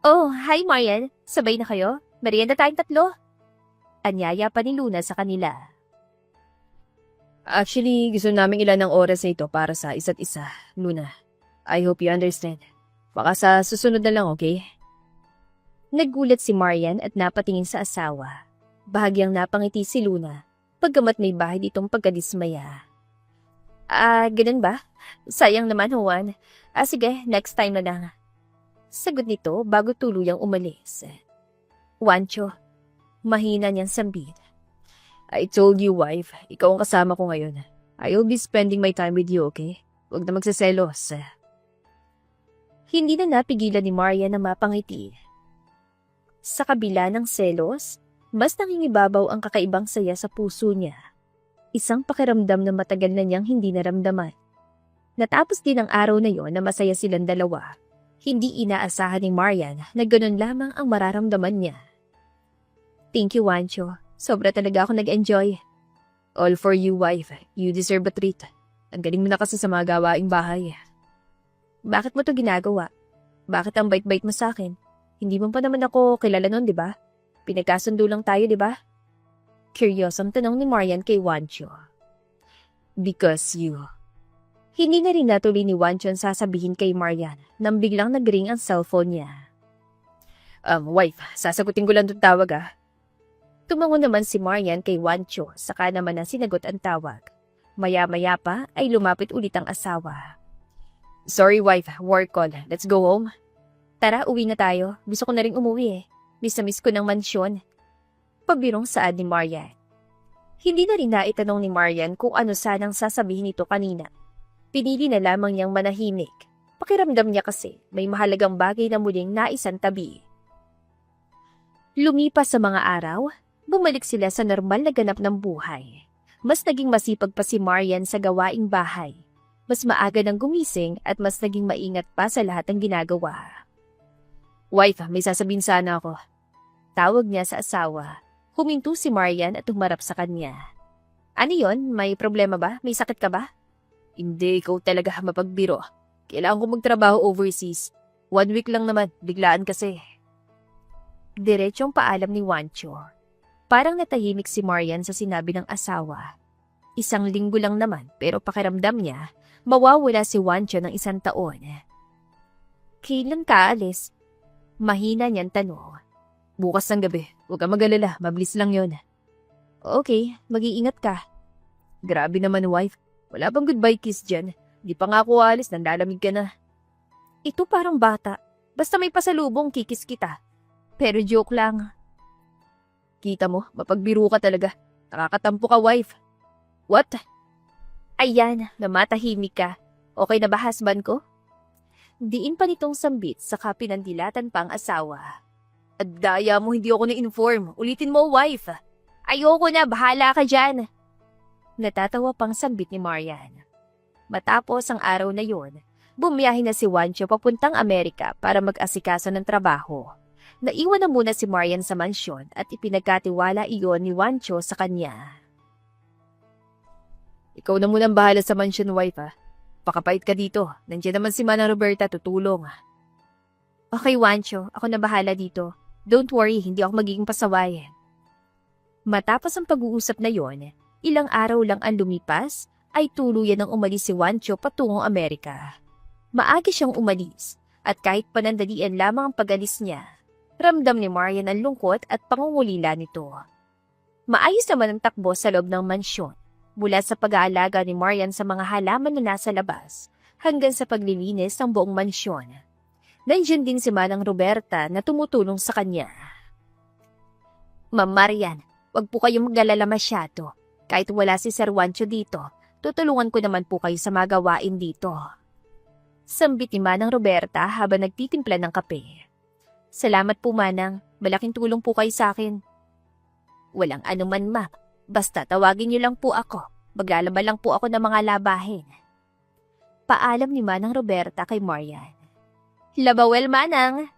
Oh, hi Marian. Sabay na kayo? Merienda tayong tatlo? Anyaya pa ni Luna sa kanila. Actually, gusto namin ilan ng oras na ito para sa isa't isa, Luna. I hope you understand. Baka sa susunod na lang, okay? Naggulat si Marian at napatingin sa asawa. Bahagyang napangiti si Luna, pagkamat may bahay ditong pagkadismaya. Ganun ba? Sayang naman, Juan. Sige, next time na lang. Sagot nito bago tuluyang umalis. Wancho, mahina niyang sambit. I told you, wife, ikaw ang kasama ko ngayon. I'll be spending my time with you, okay? Huwag na magsaselos. Hindi na napigilan ni Marian na mapangiti. Sa kabila ng selos, mas nangingibabaw ang kakaibang saya sa puso niya. Isang pakiramdam na matagal na niyang hindi naramdaman. Natapos din ang araw na yon na masaya silang dalawa. Hindi inaasahan ni Marian na ganun lamang ang mararamdaman niya. Thank you, Wancho. Sobra talaga ako nag-enjoy. All for you, wife. You deserve a treat. Ang galing mo na kasi sa mga gawaing bahay. Bakit mo to ginagawa? Bakit ang bait-bait mo sa akin? Hindi mo pa naman ako kilala nun, di ba? Pinagkasundo lang tayo, di ba? Curious ang tanong ni Marian kay Wancho. Because you. Hindi na rin natuloy ni Wancho ang sasabihin kay Marian nang biglang nag-ring ang cellphone niya. Wife, sasagutin ko lang itong tawag Tumango naman si Marian kay Wancho, saka naman ang sinagot ang tawag. Maya-maya pa ay lumapit ulit ang asawa. Sorry, wife. Work call. Let's go home. Tara, uwi na tayo. Gusto ko na rin umuwi Miss na miss ko ng mansyon. Pabirong saad ni Marian. Hindi na rin naitanong ni Marian kung ano sanang sasabihin nito kanina. Pinili na lamang niyang manahimik. Pakiramdam niya kasi may mahalagang bagay na muling naisantabi. Lumipas sa mga araw, bumalik sila sa normal na ganap ng buhay. Mas naging masipag pa si Marian sa gawaing bahay. Mas maaga nang gumising at mas naging maingat pa sa lahat ng ginagawa. Wife, may sasabihin sana ako. Tawag niya sa asawa. Huminto si Marian at humarap sa kanya. Ano yon? May problema ba? May sakit ka ba? Hindi, ikaw talaga mapagbiro. Kailangan ko magtrabaho overseas. 1 week lang naman, biglaan kasi. Diretsong paalam ni Wancho. Parang natahimik si Marian sa sinabi ng asawa. 1 linggo lang naman pero pakiramdam niya, mawawala si Wancho ng 1 taon. Kailan ka alis? Mahina niyang tanong. Bukas ng gabi. Huwag ka mag-alala. Mabilis lang yon. Okay, mag-iingat ka. Grabe naman, wife. Wala bang goodbye kiss dyan? Di pa nga ako alis, nanlalamig ka na. Ito parang bata. Basta may pasalubong, kikis kita. Pero joke lang. Kita mo, mapagbiro ka talaga. Nakakatampo ka, wife. What? Ayan, namatahimik ka. Okay na ba husband ko? Diin pa nitong sambit saka pinandilatan pa ang asawa. At daya mo, hindi ako na-inform. Ulitin mo, wife. Ayoko na, bahala ka dyan. Natatawa pang sambit ni Marian. Matapos ang araw na yon, bumiyahe na si Wancho papuntang Amerika para mag-asikaso ng trabaho. Naiwan na muna si Marian sa mansyon at ipinagkatiwala iyon ni Wancho sa kanya. Ikaw na munang bahala sa mansyon, wife. Pakapait ka dito. Nandiyan naman si Manang Roberta tutulong. Okay, Wancho. Ako na bahala dito. Don't worry, hindi ako magiging pasaway. Matapos ang pag-uusap na yon, ilang araw lang ang lumipas, ay tuluyan ng umalis si Wancho patungong Amerika. Maaga siyang umalis, at kahit panandalian lamang ang pag-alis niya, ramdam ni Marian ang lungkot at pangungulila nito. Maayos naman ang takbo sa loob ng mansyon, mula sa pag-aalaga ni Marian sa mga halaman na nasa labas, hanggang sa paglilinis ng buong mansyon. Nandiyan din si Manang Roberta na tumutulong sa kanya. Ma'am Marian, wag po kayong mag-alala masyado. Kahit wala si Sir Wancho dito, Tutulungan ko naman po kayo sa mga gawain dito. Sambit ni Manang Roberta habang nagtitimpla ng kape. Salamat po, Manang. Malaking tulong po kayo sa akin. Walang anuman, ma. Basta tawagin niyo lang po ako. Maglalaba lang po ako ng mga labahin. Paalam ni Manang Roberta kay Marian. Labawel, Manang!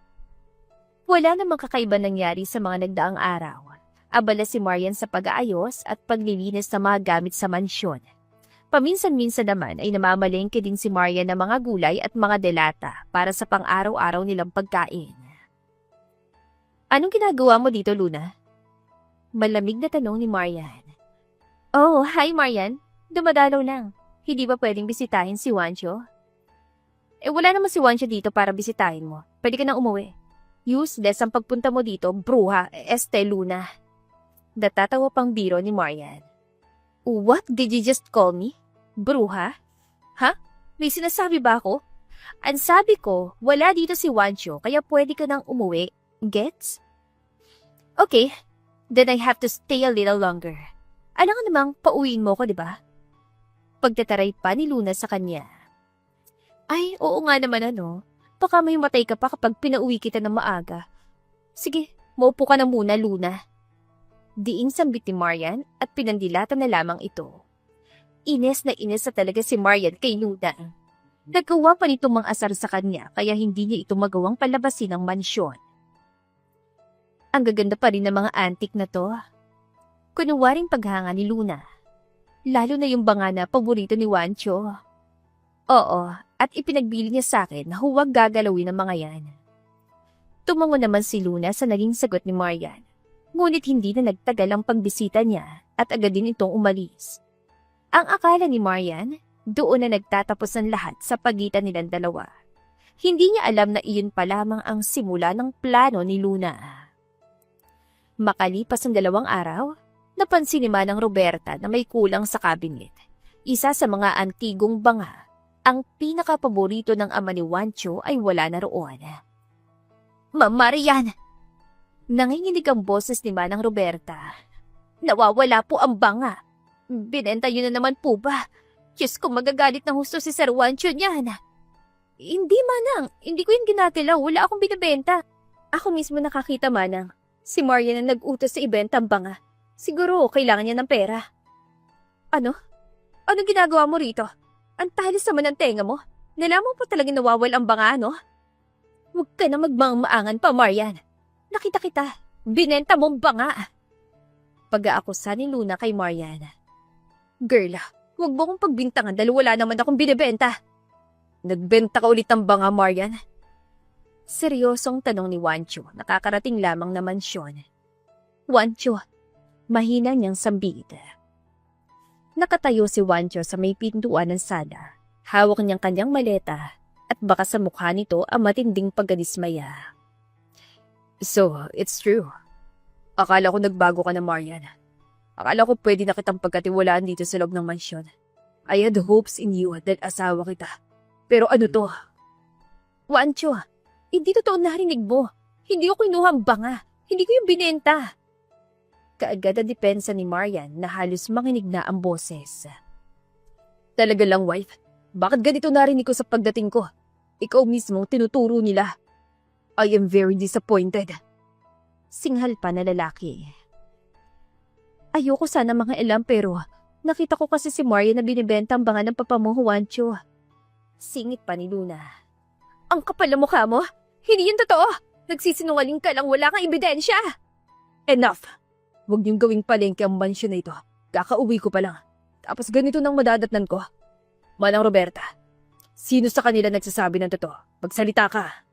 Wala namang kakaiba nangyari sa mga nagdaang araw. Abala si Marian sa pag-aayos at paglilinis ng mga gamit sa mansyon. Paminsan-minsan naman ay namamalengke din si Marian ng mga gulay at mga delata para sa pang-araw-araw nilang pagkain. Anong ginagawa mo dito, Luna? Malamig na tanong ni Marian. Oh, hi Marian. Dumadalaw lang. Hindi ba pwedeng bisitahin si Juancho? Wala naman si Juancho dito para bisitahin mo. Pwede ka nang umuwi. Useless ang pagpunta mo dito, bruha, Luna. Natatawa pang biro ni Marian. What did you just call me? Bruha? Ha? May sinasabi ba ako? Ang sabi ko, wala dito si Juancho kaya pwede ka nang umuwi. Gets? Okay, then I have to stay a little longer. Alam nga namang pauwiin mo ko, di ba? Pagtataray pa ni Luna sa kanya. Ay, oo nga naman Baka may matay ka pa kapag pinauwi kita ng maaga. Sige, maupo ka na muna, Luna. Diing sambit ni Marian at pinandilatan na lamang ito. Ines na talaga si Marian kay Luna. Nagawa pa nito mang-asar sa kanya kaya hindi niya ito magawang palabasin ng mansyon. Ang gaganda pa rin ng mga antik na to. Kunwaring paghanga ni Luna. Lalo na yung banga na paborito ni Juancho. Oo, at ipinagbili niya sa akin na huwag gagalawin ng mga yan. Tumango naman si Luna sa naging sagot ni Marian. Ngunit hindi na nagtagal ang pagbisita niya at agad din itong umalis. Ang akala ni Marian, doon na nagtatapos ang lahat sa pagitan nilang dalawa. Hindi niya alam na iyon pa lamang ang simula ng plano ni Luna. Makalipas ang 2 araw, napansin ni Manang Roberta na may kulang sa cabinet. Isa sa mga antigong banga, ang pinakapaborito ng ama ni Juancho ay wala na roon. Marian! Nanginginig ang boses ni Manang Roberta. Nawawala po ang banga. Binenta yun na naman po ba? Diyos ko, magagalit ng husto si Sir Juancho niyan. Hindi, Manang. Hindi ko yung ginagalaw. Wala akong binibenta. Ako mismo nakakita, Manang. Si Marian na nag-utos sa ibenta ang banga. Siguro kailangan niya ng pera. Ano? Anong ginagawa mo rito? Ang talis naman ng tenga mo. Nalaman mo talaga nawawala ang banga, no? Huwag ka na magmaangan pa, Marian. Nakita kita. Binenta mong banga. Pag-aakusa ni Luna kay Marian. Girl, huwag mo akong pagbintangan dahil wala naman akong binibenta. Nagbenta ka ulit ng banga, Marian? Seryosong tanong ni Juancho, nakakarating lamang na mansyon. Juancho, mahina niyang sambit. Nakatayo si Juancho sa may pintuan ng sala. Hawak niyang kanyang maleta at baka sa mukha nito ang matinding pagdismaya. So, it's true. Akala ko nagbago ka na, Marian. Akala ko pwede na kitang pagkatiwalaan dito sa loob ng mansyon. I had hopes in you dahil asawa kita. Pero ano to? Juancho, hindi totoo narinig mo. Hindi ko kinuha ang banga. Hindi ko yung binenta. Kaagad ang depensa ni Marian na halos manginig na ang boses. Talaga lang, wife. Bakit ganito narinig ko sa pagdating ko? Ikaw mismo tinuturo nila. I am very disappointed. Singhal pa na lalaki. Ayoko sana mga ilam pero nakita ko kasi si Marian na binibenta ang banga ng papa mo, Juancho. Singit pa ni Luna. Ang kapal na mukha mo? Hindi yun totoo. Nagsisinungaling ka lang, wala kang ebidensya. Enough. Huwag niyong gawing palengke ang mansyon na ito. Kakauwi ko pa lang. Tapos ganito nang madadatnan ko. Manang Roberta, sino sa kanila nagsasabi ng totoo? Magsalita ka.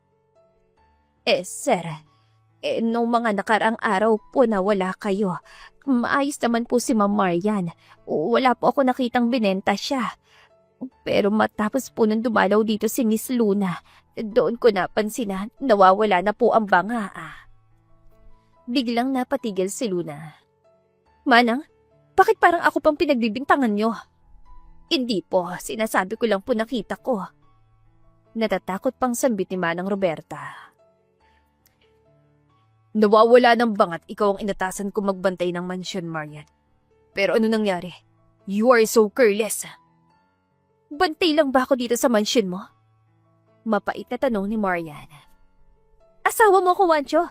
Sir, nung mga nakaraang araw po na wala kayo, maayos naman po si Ma'am Marian. Wala po ako nakitang binenta siya. Pero matapos po nung dumalaw dito si Miss Luna, doon ko napansin na nawawala na po ang banga. Biglang napatigil si Luna. Manang, bakit parang ako pang pinagbibintangan nyo? Hindi po, sinasabi ko lang po nakita ko. Natatakot pang sambit ni Manang Roberta. Nawawala ng bangat, ikaw ang inatasan ko magbantay ng mansyon, Marian. Pero ano nangyari? You are so careless. Bantay lang ba ako dito sa mansion mo? Mapait na tanong ni Marian. Asawa mo ko, Wancho.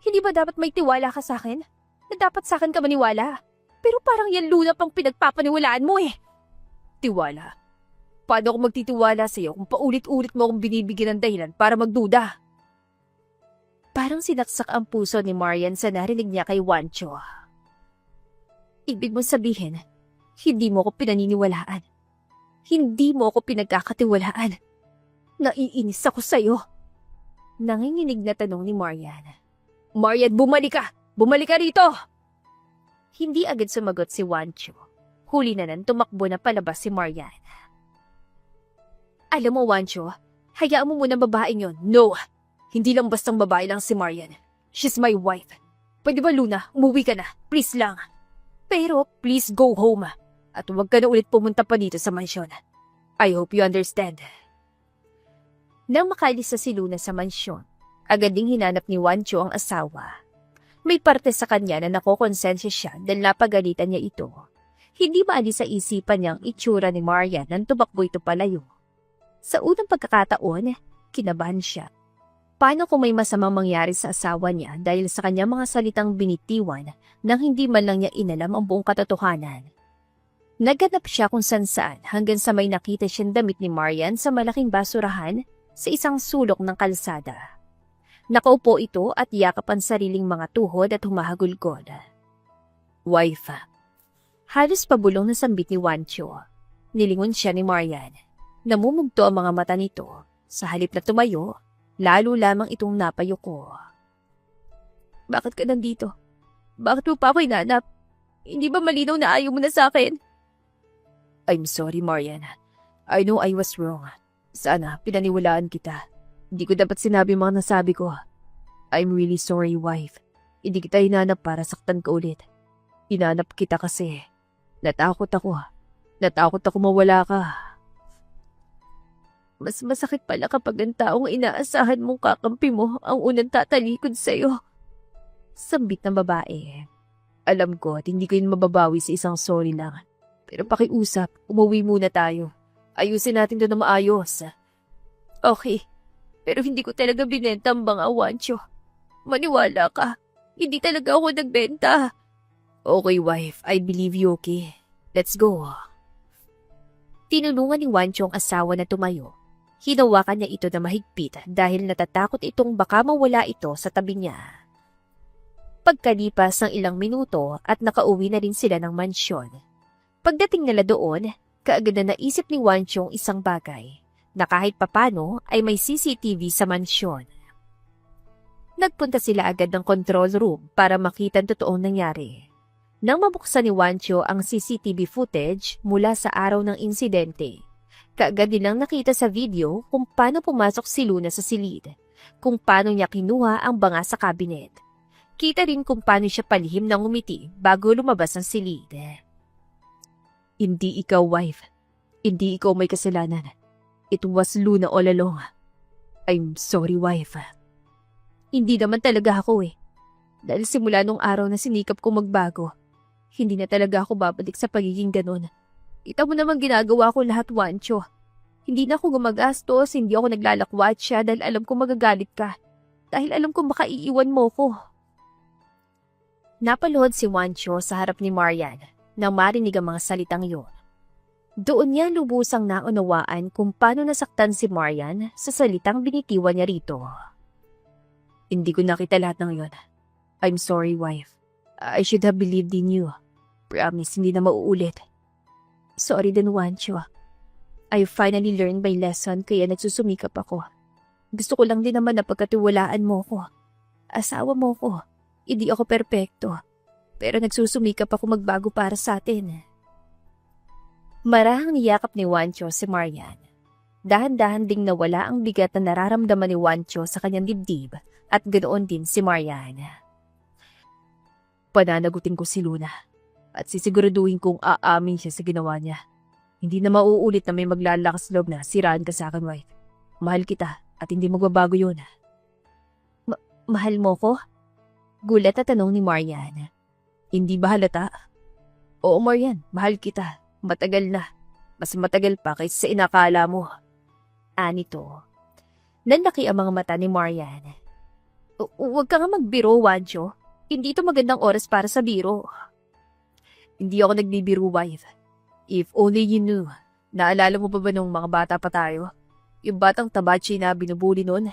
Hindi ba dapat may tiwala ka sa akin? Na dapat sa akin ka maniwala. Pero parang yan Luna pang pinagpapaniwalaan mo eh. Tiwala? Paano ako magtitiwala sa'yo kung paulit-ulit mo akong binibigyan ng dahilan para magduda? Parang sinaksak ang puso ni Marian sa narinig niya kay Wancho. Ibig mong sabihin, hindi mo ako pinaniniwalaan. Hindi mo ako pinagkakatiwalaan. Naiinis ako sa'yo. Nanginginig na tanong ni Marian. Marian, bumalik ka! Bumalik ka rito! Hindi agad sumagot si Wancho. Huli na nang tumakbo na palabas si Marian. Alam mo, Wancho, hayaan mo muna babaeng yon. No! Hindi lang bastang babae lang si Marian. She's my wife. Pwede ba, Luna? Umuwi ka na. Please lang. Pero, please go home. At huwag ka na ulit pumunta pa dito sa mansyon. I hope you understand. Nang makalis na si Luna sa mansyon, agad ding hinanap ni Wancho ang asawa. May parte sa kanya na nakokonsensya siya dahil napagalitan niya ito. Hindi maalis sa isipan niya ang itsura ni Marian nang tumakbo ito palayo. Sa unang pagkakataon, kinabahan siya. Paano kung may masamang mangyari sa asawa niya dahil sa kanyang mga salitang binitiwan nang hindi man lang niya inalam ang buong katotohanan? Naghanap siya kung saan hanggang sa may nakita siyang damit ni Marian sa malaking basurahan sa isang sulok ng kalsada. Nakaupo ito at yakap ang sariling mga tuhod at humahagulgol. Wife. Halos pabulong na sambit ni Wancho. Nilingon siya ni Marian. Namumugto ang mga mata nito. Sa halip na tumayo, lalo lamang itong napayuko. Bakit ka nandito? Bakit mo pa ako hinanap? Hindi ba malinaw na ayaw mo na sa akin? I'm sorry, Marian. I know I was wrong. Sana pinaniwalaan kita. Hindi ko dapat sinabi mga nasabi ko. I'm really sorry, wife. Hindi kita hinanap para saktan ka ulit. Hinanap kita kasi natakot ako. Natakot ako mawala ka. Mas masakit pala kapag ang taong inaasahan mong kakampi mo ang unang tatalikod sa'yo. Sambit ng babae. Alam ko at hindi ko yun mababawi sa isang sorry lang. Pero pakiusap, umuwi muna tayo. Ayusin natin doon na maayos. Okay, pero hindi ko talaga binenta ang mga Wancho. Maniwala ka, hindi talaga ako nagbenta. Okay, wife, I believe you, okay? Let's go. Tinulungan ni Wancho ang asawa na tumayo. Hinawakan niya ito na mahigpit dahil natatakot itong baka mawala ito sa tabi niya. Pagkalipas ng ilang minuto at nakauwi na rin sila ng mansyon. Pagdating nila doon, kaagad na naisip ni Wancho ang isang bagay na kahit papano ay may CCTV sa mansyon. Nagpunta sila agad ng control room para makita ang totoong nangyari. Nang mabuksan ni Wancho ang CCTV footage mula sa araw ng insidente, kaagad nilang nakita sa video kung paano pumasok si Luna sa silid, kung paano niya kinuha ang banga sa cabinet. Kita rin kung paano siya palihim ng umiti bago lumabas ng silid. Hindi ikaw, wife. Hindi ikaw may kasalanan. It was Luna all along. I'm sorry, wife. Hindi naman talaga ako eh. Dahil simula nung araw na sinikap ko magbago, hindi na talaga ako babalik sa pagiging ganon. Kita mo naman ginagawa ko lahat, Wancho. Hindi na ako gumagastos, hindi ako naglalakwat siya dahil alam ko magagalit ka. Dahil alam ko baka iiwan mo ko. Napaluhod si Wancho sa harap ni Marian nang marinig ang mga salitang yun. Doon niya lubusang naunawaan kung paano nasaktan si Marian sa salitang binitiwan niya rito. Hindi ko nakita lahat ng yon. I'm sorry, wife. I should have believed in you. Promise, hindi na mauulit. Sorry din, Wancho. I finally learned my lesson kaya nagsusumikap ako. Gusto ko lang din naman na pagkatiwalaan mo ko. Asawa mo ko. Hindi ako perpekto. Pero nagsusumikap ako magbago para sa atin. Marahang niyakap ni Wancho si Marian. Dahan-dahan ding nawala ang bigat na nararamdaman ni Wancho sa kanyang dibdib at ganoon din si Marian. Pananagutin ko si Luna at sisiguraduhin kong aamin siya sa ginawa niya. Hindi na mauulit na may maglalakas loob na siraan ka sa akin, wife. Mahal kita at hindi magbabago yun. Mahal mo ko? Gulat na tanong ni Marian. Hindi ba halata? Oo, Marian, mahal kita. Matagal na. Mas matagal pa kaysa sa inakala mo. Anito. Nanlaki ang mga mata ni Marian. Huwag ka nga magbiro, Wancho. Hindi ito magandang oras para sa biro. Hindi ako nagbibiro, wife. If only you knew. Naalala mo pa ba nung mga bata pa tayo? Yung batang tabachi na binubuli nun?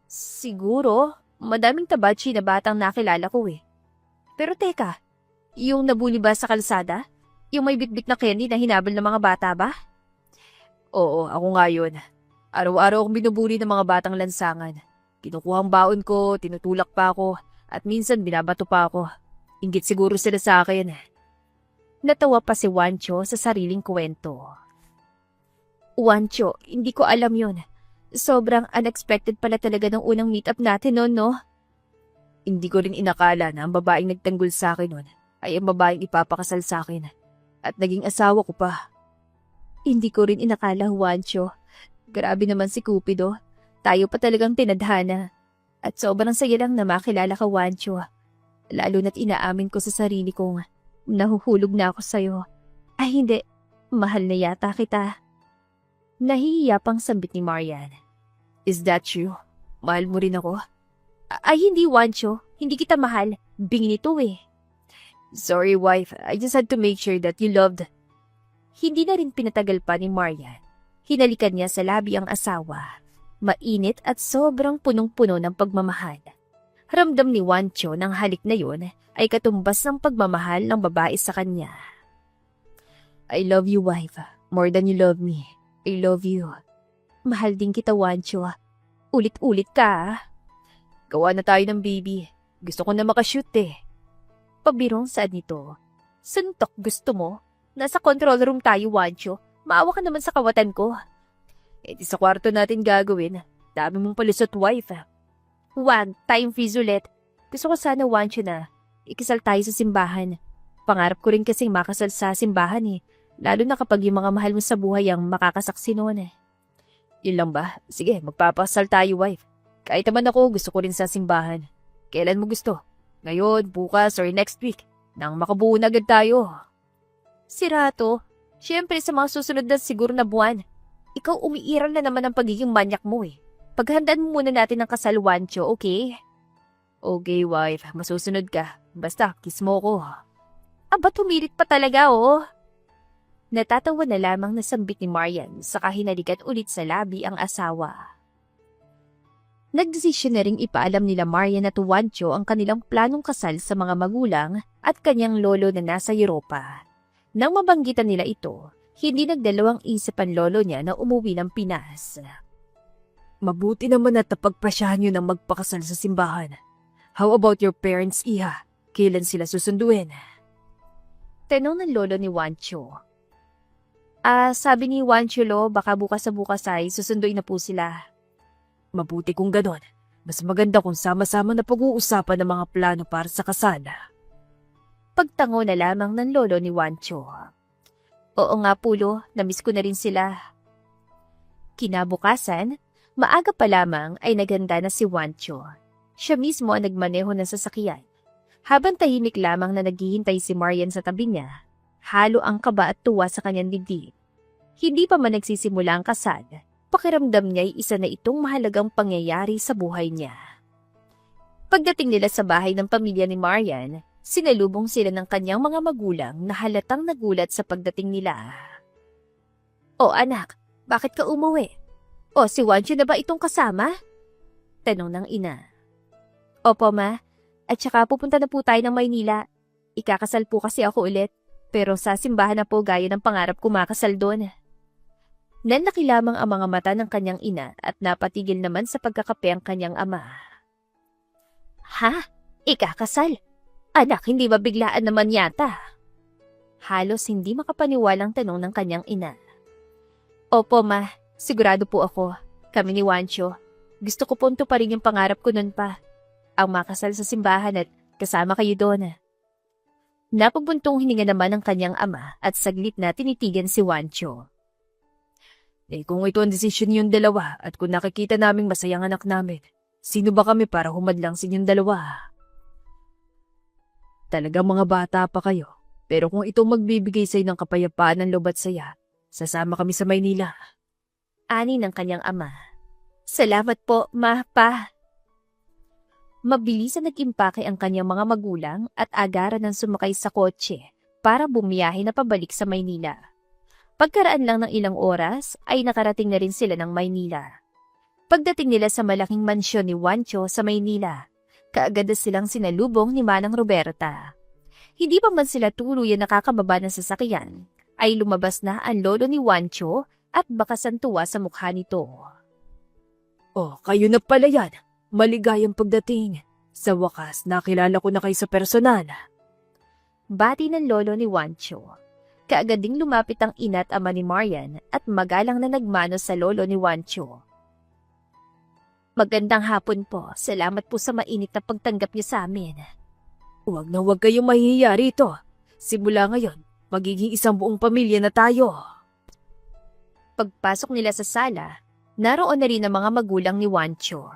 Siguro, madaming tabachi na batang nakilala ko eh. Pero teka, yung nabuli ba sa kalsada? Yung may bitbit na candy na hinabol ng mga bata ba? Oo, ako nga yun. Araw-araw akong binubuli ng mga batang lansangan. Kinukuha ang baon ko, tinutulak pa ako, at minsan binabato pa ako. Inggit siguro sila sa akin. Natawa pa si Wancho sa sariling kwento. Wancho, hindi ko alam yun. Sobrang unexpected pala talaga ng unang meet-up natin noon, no? Hindi ko rin inakala na ang babaeng nagtanggol sa akin noon ay ang babaeng ipapakasal sa akin. At naging asawa ko pa. Hindi ko rin inakala, Wancho. Grabe naman si Cupido. Tayo pa talagang tinadhana. At sobrang saya lang na makilala ka, Wancho. Lalo na't inaamin ko sa sarili kong nahuhulog na ako sa'yo. Ay hindi, mahal na yata kita. Nahihiya pang sambit ni Marian. Is that true? Mahal mo rin ako? Ay hindi, Wancho. Hindi kita mahal. Bingi nito eh. Sorry, wife. I just had to make sure that you loved. Hindi na rin pinatagal pa ni Marian. Hinalikan niya sa labi ang asawa. Mainit at sobrang punong-puno ng pagmamahal. Ramdam ni Wancho ng halik na yun ay katumbas ng pagmamahal ng babae sa kanya. I love you, wife. More than you love me. I love you. Mahal din kita, Wancho. Ulit-ulit ka. Gawa na tayo ng baby. Gusto ko na makashoot eh. Pabirong saan nito? Suntok gusto mo? Nasa control room tayo, Wancho. Maawa ka naman sa kawatan ko. Eh di sa kwarto natin gagawin. Dami mong palusot, wife. Wag, time freeze ulit. Gusto ko sana, Wancho, na ikisal tayo sa simbahan. Pangarap ko rin kasing makasal sa simbahan eh. Lalo na kapag yung mga mahal mo sa buhay ang makakasaksi noon eh. Yun lang ba? Sige, magpapasal tayo, wife. Kahit naman ako, gusto ko rin sa simbahan. Kailan mo gusto? Ngayon, bukas, or next week. Nang makabuo na agad tayo. Sirato, syempre sa mga susunod na siguro na buwan. Ikaw umiiral na naman ang pagiging manyak mo eh. Paghandaan mo muna natin ang kasal, Wancho, okay? Okay, wife. Masusunod ka. Basta, kiss mo ko. Aba, tumirit pa talaga, oh. Natatawa na lamang na sambit ni Marian saka hinalikan ulit sa labi ang asawa. Nagdesisyon na ring ipaalam nila Marian at Wancho ang kanilang planong kasal sa mga magulang at kanyang lolo na nasa Europa. Nang mabanggitan nila ito, hindi nagdalawang isip ang lolo niya na umuwi ng Pinas. Mabuti naman at napagpasyahan nyo ng magpakasal sa simbahan. How about your parents, Iha? Kailan sila susunduin? Tanong ng lolo ni Wancho. Sabi ni Wancho, baka bukas sa bukas ay susunduin na po sila. Mabuti kung ganon. Mas maganda kung sama-sama na pag-uusapan ng mga plano para sa kasal. Pagtango na lamang ng lolo ni Wancho. Oo nga pulo, namiss ko na rin sila. Kinabukasan, maaga pa lamang ay naghanda na si Wancho. Siya mismo ang nagmaneho ng sasakyan. Habang tahimik lamang na naghihintay si Marian sa tabi niya, halo ang kaba at tuwa sa kanyang dibdib. Hindi pa man nagsisimula ang kasal, pakiramdam niya ay isa na itong mahalagang pangyayari sa buhay niya. Pagdating nila sa bahay ng pamilya ni Marian, sinalubong sila ng kanyang mga magulang na halatang nagulat sa pagdating nila. O anak, bakit ka umuwi? O si Wancho na ba itong kasama? Tanong ng ina. Opo ma, at saka pupunta na po tayo ng Maynila. Ikakasal po kasi ako ulit, pero sa simbahan na po gaya ng pangarap ko makasal doon. Nanlaki lamang ang mga mata ng kanyang ina at napatigil naman sa pagkakape ang kanyang ama. Ha? Ikakasal? Anak, hindi ba biglaan naman yata? Halos hindi makapaniwalang tanong ng kanyang ina. Opo ma, sigurado po ako. Kami ni Wancho. Gusto ko punto pa rin yung pangarap ko nun pa. Ang makasal sa simbahan at kasama kayo doon. Napabuntong hininga naman ng kanyang ama at saglit na tinitigan si Wancho. Kung ito ang desisyon niyong dalawa at kung nakikita naming masayang anak namin, sino ba kami para humadlang sa inyong dalawa? Talagang mga bata pa kayo, pero kung ito magbibigay sa ng kapayapaan ng loob at saya, Sasama kami sa Maynila. Ani ng kanyang ama. Salamat po, ma, pa. Mabilis na nag-impake ang kanyang mga magulang at agaran ng sumakay sa kotse para bumiyahe na pabalik sa Maynila. Pagkaraan lang ng ilang oras ay nakarating na rin sila ng Maynila. Pagdating nila sa malaking mansyon ni Juancho sa Maynila, kaagad na silang sinalubong ni Manang Roberta. Hindi pa man sila tuluyan nakakababa ng sasakyan, ay lumabas na ang lolo ni Juancho at bakas ang tuwa sa mukha nito. Oh, kayo na pala yan. Maligayang pagdating. Sa wakas, nakilala ko na kayo sa personal. Bati ng lolo ni Juancho. Kaagad ding lumapit ang ina at ama ni Marian at magalang na nagmano sa lolo ni Juancho. Magandang hapon po. Salamat po sa mainit na pagtanggap niyo sa amin. Huwag na huwag kayong mahihiya rito. Simula ngayon, magiging isang buong pamilya na tayo. Pagpasok nila sa sala, naroon na rin ang mga magulang ni Juancho.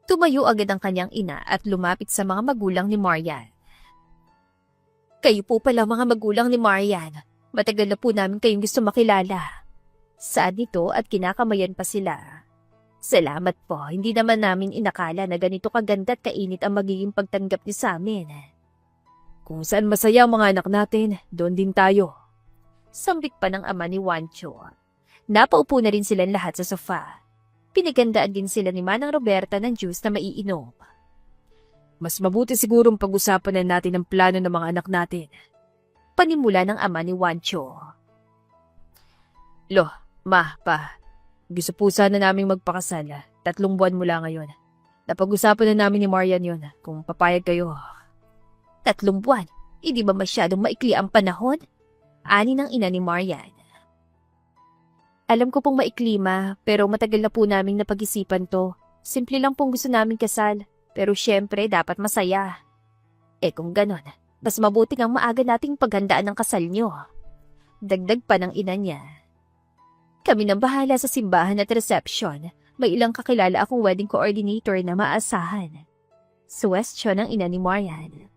Tumayo agad ang kanyang ina at lumapit sa mga magulang ni Marian. Kayo po pala mga magulang ni Marian. Matagal na po namin kayong gusto makilala. Saad nito at kinakamayan pa sila. Salamat po, hindi naman namin inakala na ganito kaganda at kainit ang magiging pagtanggap niyo sa amin. Kung saan masaya ang mga anak natin, doon din tayo. Sambit pa ng ama ni Juancho. Napaupo na rin silang lahat sa sofa. Pinagandaan din sila ni Manang Roberta ng juice na maiinom. Mas mabuti sigurong pag-usapan na natin ang plano ng mga anak natin. Panimula ng ama ni Juancho. Lo, ma, pa. Gusto po sana naming magpakasal. 3 buwan mula ngayon. Napag-usapan na namin ni Marian yun kung papayag kayo. 3 buwan? Hindi ba masyadong maikli ang panahon? Ani ng ina ni Marian. Alam ko pong maikli ma, pero matagal na po naming napag-isipan to. Simple lang pong gusto naming kasal, pero syempre dapat masaya. Kung ganon, mas mabuti ang maaga nating paghandaan ng kasal nyo. Dagdag pa ng ina niya. Kami nang bahala sa simbahan at reception. May ilang kakilala akong wedding coordinator na maasahan. Suwestyon ng ina ni Marian.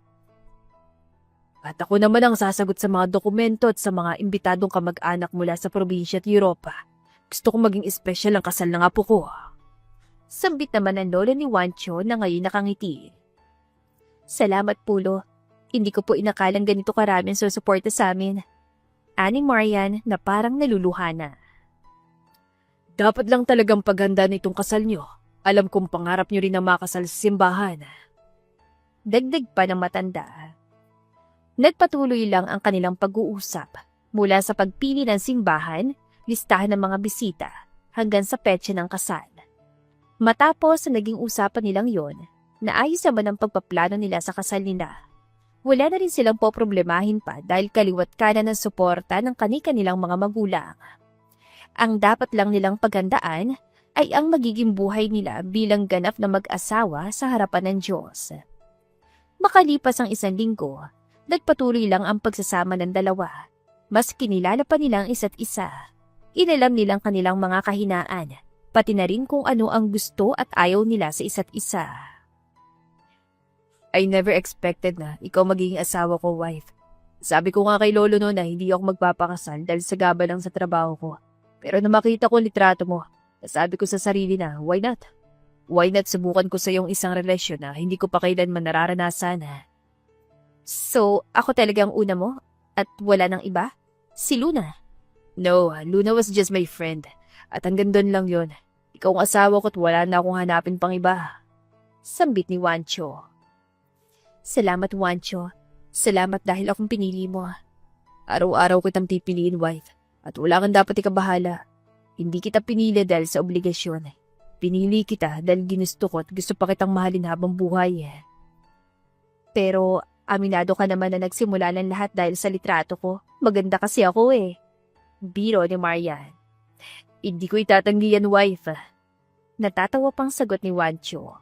At ako naman ang sasagot sa mga dokumento at sa mga imbitadong kamag-anak mula sa probinsya at Europa. Gusto ko maging espesyal ang kasal ng apo ko. Sambit naman ang lolo ni Juancho na ngayon nakangiti. Salamat po, Lo. Hindi ko po inakalang ganito karami ang susuporta sa amin. Ani Marian na parang naluluha na. Dapat lang talagang paghanda nitong kasal nyo. Alam kong pangarap nyo rin na makasal sa simbahan. Dagdag pa ng matanda. Nagpatuloy lang ang kanilang pag-uusap mula sa pagpili ng simbahan, listahan ng mga bisita, hanggang sa petsa ng kasal. Matapos sa naging usapan nilang yon, naayos naman ang pagpaplano nila sa kasal nila. Wala na rin silang poproblemahin pa dahil kaliwat kanan ng suporta ng kani-kanilang mga magulang. Ang dapat lang nilang paghandaan ay ang magiging buhay nila bilang ganap na mag-asawa sa harapan ng Diyos. Makalipas ang 1 linggo, nagpatuloy lang ang pagsasama ng dalawa. Mas kinilala pa nilang isa't isa. Inalam nilang kanilang mga kahinaan, pati na rin kung ano ang gusto at ayaw nila sa isa't isa. I never expected na ikaw magiging asawa ko, wife. Sabi ko nga kay lolo no na hindi ako magpapakasal dahil sa gaba lang sa trabaho ko. Pero na makita ko ang litrato mo, sabi ko sa sarili na, why not? Why not subukan ko sa iyong isang relasyon na hindi ko pa kailanman nararanasan? So, ako talaga ang una mo? At wala nang iba? Si Luna? No, Luna was just my friend. At hanggang doon lang yon. Ikaw ang asawa ko at wala na akong hanapin pang iba. Sambit ni Juancho. Salamat, Juancho. Salamat dahil akong pinili mo. Araw-araw kitang pipiliin, wife. At wala kang dapat ikabahala. Hindi kita pinili dahil sa obligasyon. Pinili kita dahil ginusto ko at gusto pa kitang mahalin habang buhay. Pero aminado ka naman na nagsimula ng lahat dahil sa litrato ko. Maganda kasi ako eh. Biro ni Marian. Hindi ko itatanggi yan, wife. Natatawa pang sagot ni Juancho.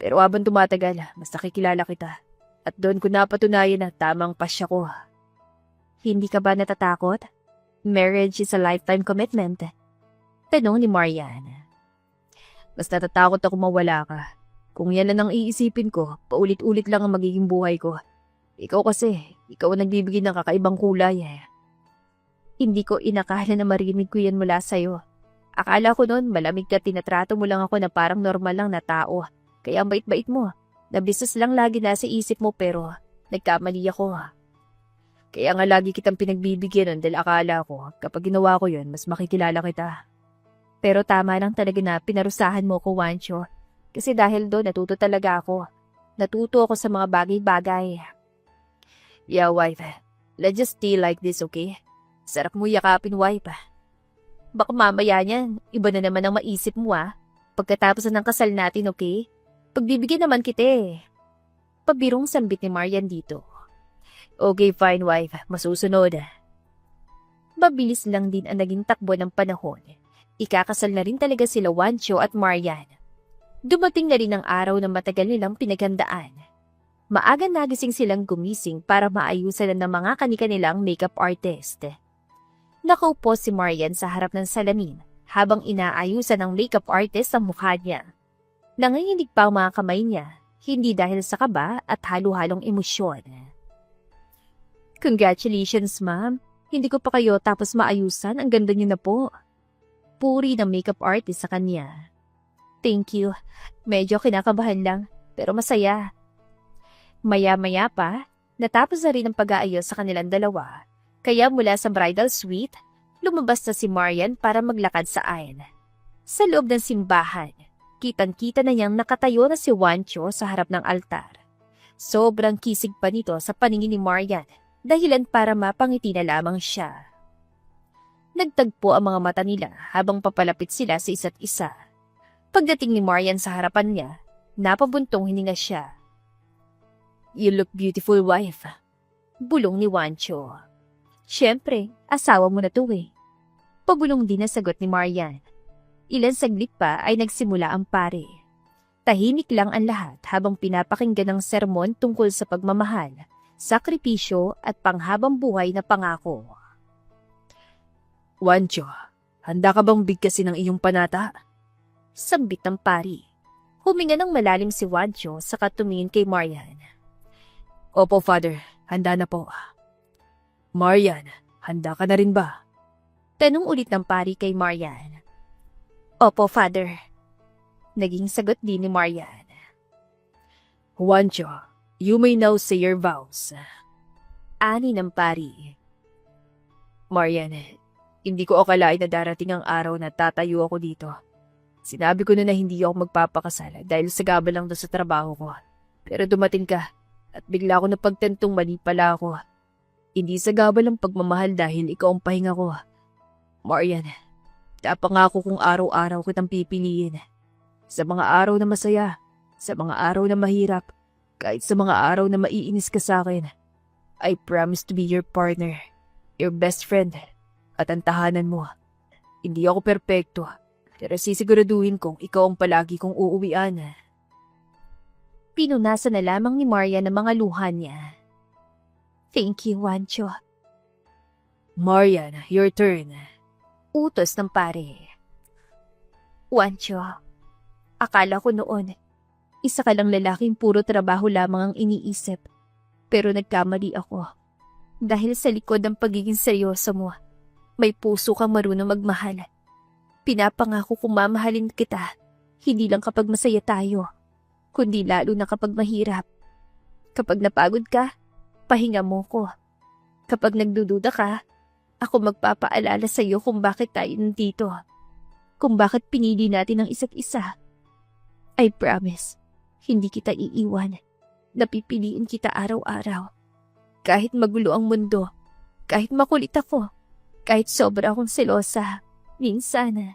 Pero habang tumatagal, mas nakikilala kita. At doon ko napatunayan na tamang pasya ko. Hindi ka ba natatakot? Marriage is a lifetime commitment. Tanong ni Marian. Mas natatakot ako mawala ka. Kung yan lang ang iisipin ko, paulit-ulit lang ang magiging buhay ko. Ikaw kasi, ikaw ang nagbibigay ng kakaibang kulay. Hindi ko inakala na marinig ko yan mula sa'yo. Akala ko noon malamig ka, tinatrato mo lang ako na parang normal lang na tao. Kaya ang bait-bait mo. Na business lang lagi nasa isip mo pero nagkamali ako. Kaya nga lagi kitang pinagbibigyan nun dahil akala ko kapag ginawa ko yun mas makikilala kita. Pero tama lang talaga na pinarusahan mo ko, Wancho. Kasi dahil doon natuto talaga ako. Natuto ako sa mga bagay-bagay. Yeah, wife. Let's just stay like this, okay? Sarap mo yakapin, wife. Baka mamaya niyan, iba na naman ang maisip mo Pagkatapos ng kasal natin, okay? Pagbibigyan naman kita Pabirong sambit ni Marian dito. Okay, fine, wife. Masusunod. Mabilis lang din ang naging takbo ng panahon. Ikakasal na rin talaga sila Wancho at Marian. Dumating na rin ang araw na matagal nilang pinaghandaan. Maaga nagising silang gumising para maayusan ng mga kani-kanilang makeup artist. Nakaupo si Marian sa harap ng salamin habang inaayusan ng makeup artist ang mukha niya. Nanginginig pa ang mga kamay niya, hindi dahil sa kaba at halo-halong emosyon. Congratulations, ma'am. Hindi ko pa kayo tapos maayusan. Ang ganda niyo na po. Puri ng makeup artist sa kanya. Thank you. Medyo kinakabahan lang, pero masaya. Maya-maya pa, natapos na rin ang pag-aayos sa kanilang dalawa. Kaya mula sa bridal suite, lumabas na si Marian para maglakad sa aisle. Sa loob ng simbahan, kitang-kita na niyang nakatayo na si Wancho sa harap ng altar. Sobrang kisig pa nito sa paningin ni Marian, dahilan para mapangiti na lamang siya. Nagtagpo ang mga mata nila habang papalapit sila sa isa't isa. Pagdating ni Marian sa harapan niya, napabuntong hininga siya. You look beautiful, wife. Bulong ni Wancho. Siyempre, asawa mo na to Pabulong din na sagot ni Marian. Ilan saglit pa ay nagsimula ang pare. Tahimik lang ang lahat habang pinapakinggan ng sermon tungkol sa pagmamahal, sakripisyo at panghabang buhay na pangako. Wancho, handa ka bang bigkasin ng iyong panata? Sambit ng pari. Huminga ng malalim si Wancho saka tumingin kay Marian. Opo, Father. Handa na po. Marian, handa ka na rin ba? Tanong ulit ng pari kay Marian. Opo, Father. Naging sagot din ni Marian. Wancho, you may now say your vows. Ani ng pari. Marian, hindi ko akalain na darating ang araw na tatayo ako dito. Sinabi ko na hindi ako magpapakasal dahil sagabal lang doon sa trabaho ko. Pero dumating ka at bigla ako napagtantong mali pala ako. Hindi sagabal ang pagmamahal dahil ikaw ang pahinga ko. Marian, napangako kong araw-araw kitang pipiliin. Sa mga araw na masaya, sa mga araw na mahirap, kahit sa mga araw na maiinis ka sa akin. I promise to be your partner, your best friend, at ang tahanan mo. Hindi ako perpekto, pero sisiguraduhin kong ikaw ang palagi kong uuwian. Pinunasan na lamang ni Marian ang mga luha niya. Thank you, Wancho. Marian, your turn. Utos ng pare. Wancho, akala ko noon, isa ka lang lalaking puro trabaho lamang ang iniisip. Pero nagkamali ako. Dahil sa likod ng pagiging seryoso mo, may puso kang marunong magmahal. Pinapangako kong mamahalin kita, hindi lang kapag masaya tayo, kundi lalo na kapag mahirap. Kapag napagod ka, pahinga mo ko. Kapag nagdududa ka, ako magpapaalala sa iyo kung bakit tayo nandito. Kung bakit pinili natin ang isa't isa. I promise, hindi kita iiwan. Napipiliin kita araw-araw. Kahit magulo ang mundo, kahit makulit ako, kahit sobra akong selosa, minsan.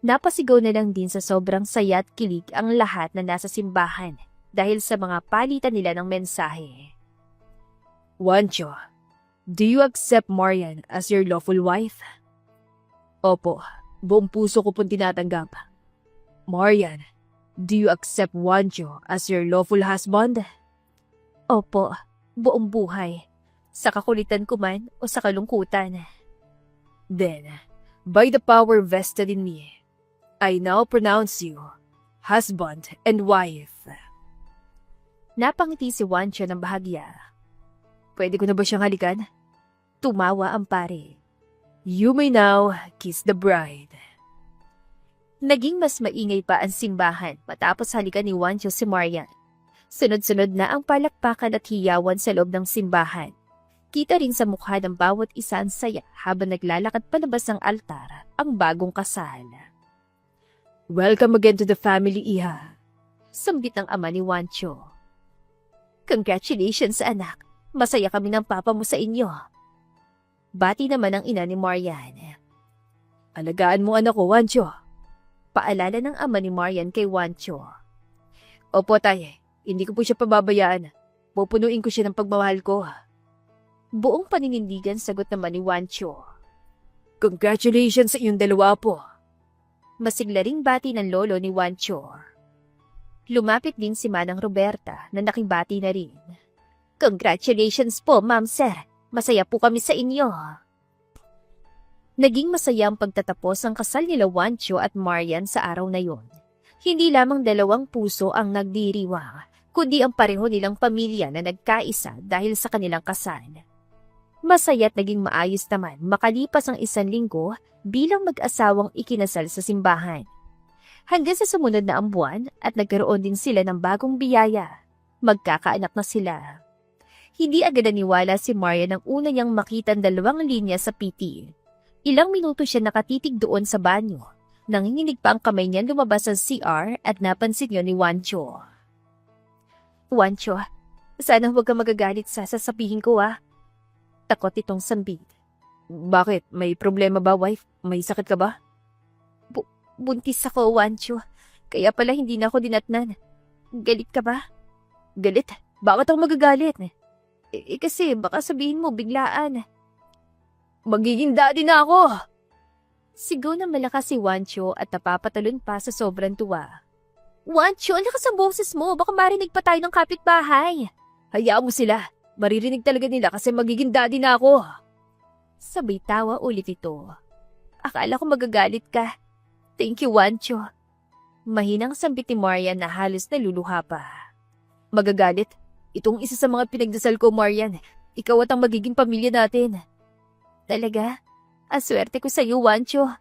Napasigaw na lang din sa sobrang saya at kilig ang lahat na nasa simbahan dahil sa mga palitan nila ng mensahe. Wancho, do you accept Marian as your lawful wife? Opo, buong puso ko pong tinatanggap. Marian, do you accept Wancho as your lawful husband? Opo, buong buhay. Sa kakulitan ko man o sa kalungkutan. Then, by the power vested in me, I now pronounce you husband and wife. Napangiti si Wancho ng bahagya. Pwede ko na ba siyang halikan? Tumawa ang pare. You may now kiss the bride. Naging mas maingay pa ang simbahan matapos halikan ni Juancho si Marian. Sunod-sunod na ang palakpakan at hiyawan sa loob ng simbahan. Kita rin sa mukha ng bawat isa ang saya habang naglalakad palabas ng altar ang bagong kasal. Welcome again to the family, Iha. Sambit ng ama ni Juancho. Congratulations, anak. Masaya kami ng papa mo sa inyo. Bati naman ang ina ni Marian. Alagaan mo anak ko, Juancho. Paalala ng ama ni Marian kay Juancho. Opo, tay. Hindi ko po siya pababayaan. Pupunuin ko siya ng pagmamahal ko. Buong paninindigan sagot naman ni Juancho. Congratulations sa inyong dalawa po. Masigla ring bati ng lolo ni Juancho. Lumapit din si Manang Roberta na nakibati na rin. Congratulations po, Ma'am Sir. Masaya po kami sa inyo. Naging masaya ang pagtatapos ng kasal nila Juancho at Marian sa araw na yon. Hindi lamang dalawang puso ang nagdiriwang, kundi ang pareho nilang pamilya na nagkaisa dahil sa kanilang kasal. Masaya at naging maayos naman makalipas ang 1 linggo bilang mag-asawang ikinasal sa simbahan. Hanggang sa sumunod na ang buwan at nagkaroon din sila ng bagong biyaya. Magkakaanak na sila. Hindi agad naniwala si Maria nang una niyang makita ang 2 linya sa PT. Ilang minuto siya nakatitig doon sa banyo. Nanginginig pa ang kamay niya lumabas sa CR at napansin niyo ni Juancho. Juancho, sana huwag ka magagalit sa sasabihin ko Takot itong sambit. Bakit? May problema ba, wife? May sakit ka ba? Buntis ako, Juancho. Kaya pala hindi na ako dinatnan. Galit ka ba? Galit? Bakit ako magagalit? Kasi baka sabihin mo biglaan. Magiging daddy na ako! Sigaw ng malakas si Juancho at napapatalon pa sa sobrang tuwa. Juancho, ang lakas ang boses mo. Baka marinig pa tayo ng kapitbahay. Hayaan mo sila. Maririnig talaga nila kasi magiging daddy na ako. Sabay tawa ulit ito. Akala ko magagalit ka. Thank you, Juancho. Mahinang sambit ni Marian na halos naluluha pa. Magagalit? Itong isa sa mga pinagdasal ko, Marian. Ikaw at ang magiging pamilya natin. Talaga? Aswerte ko sa'yo, Juancho.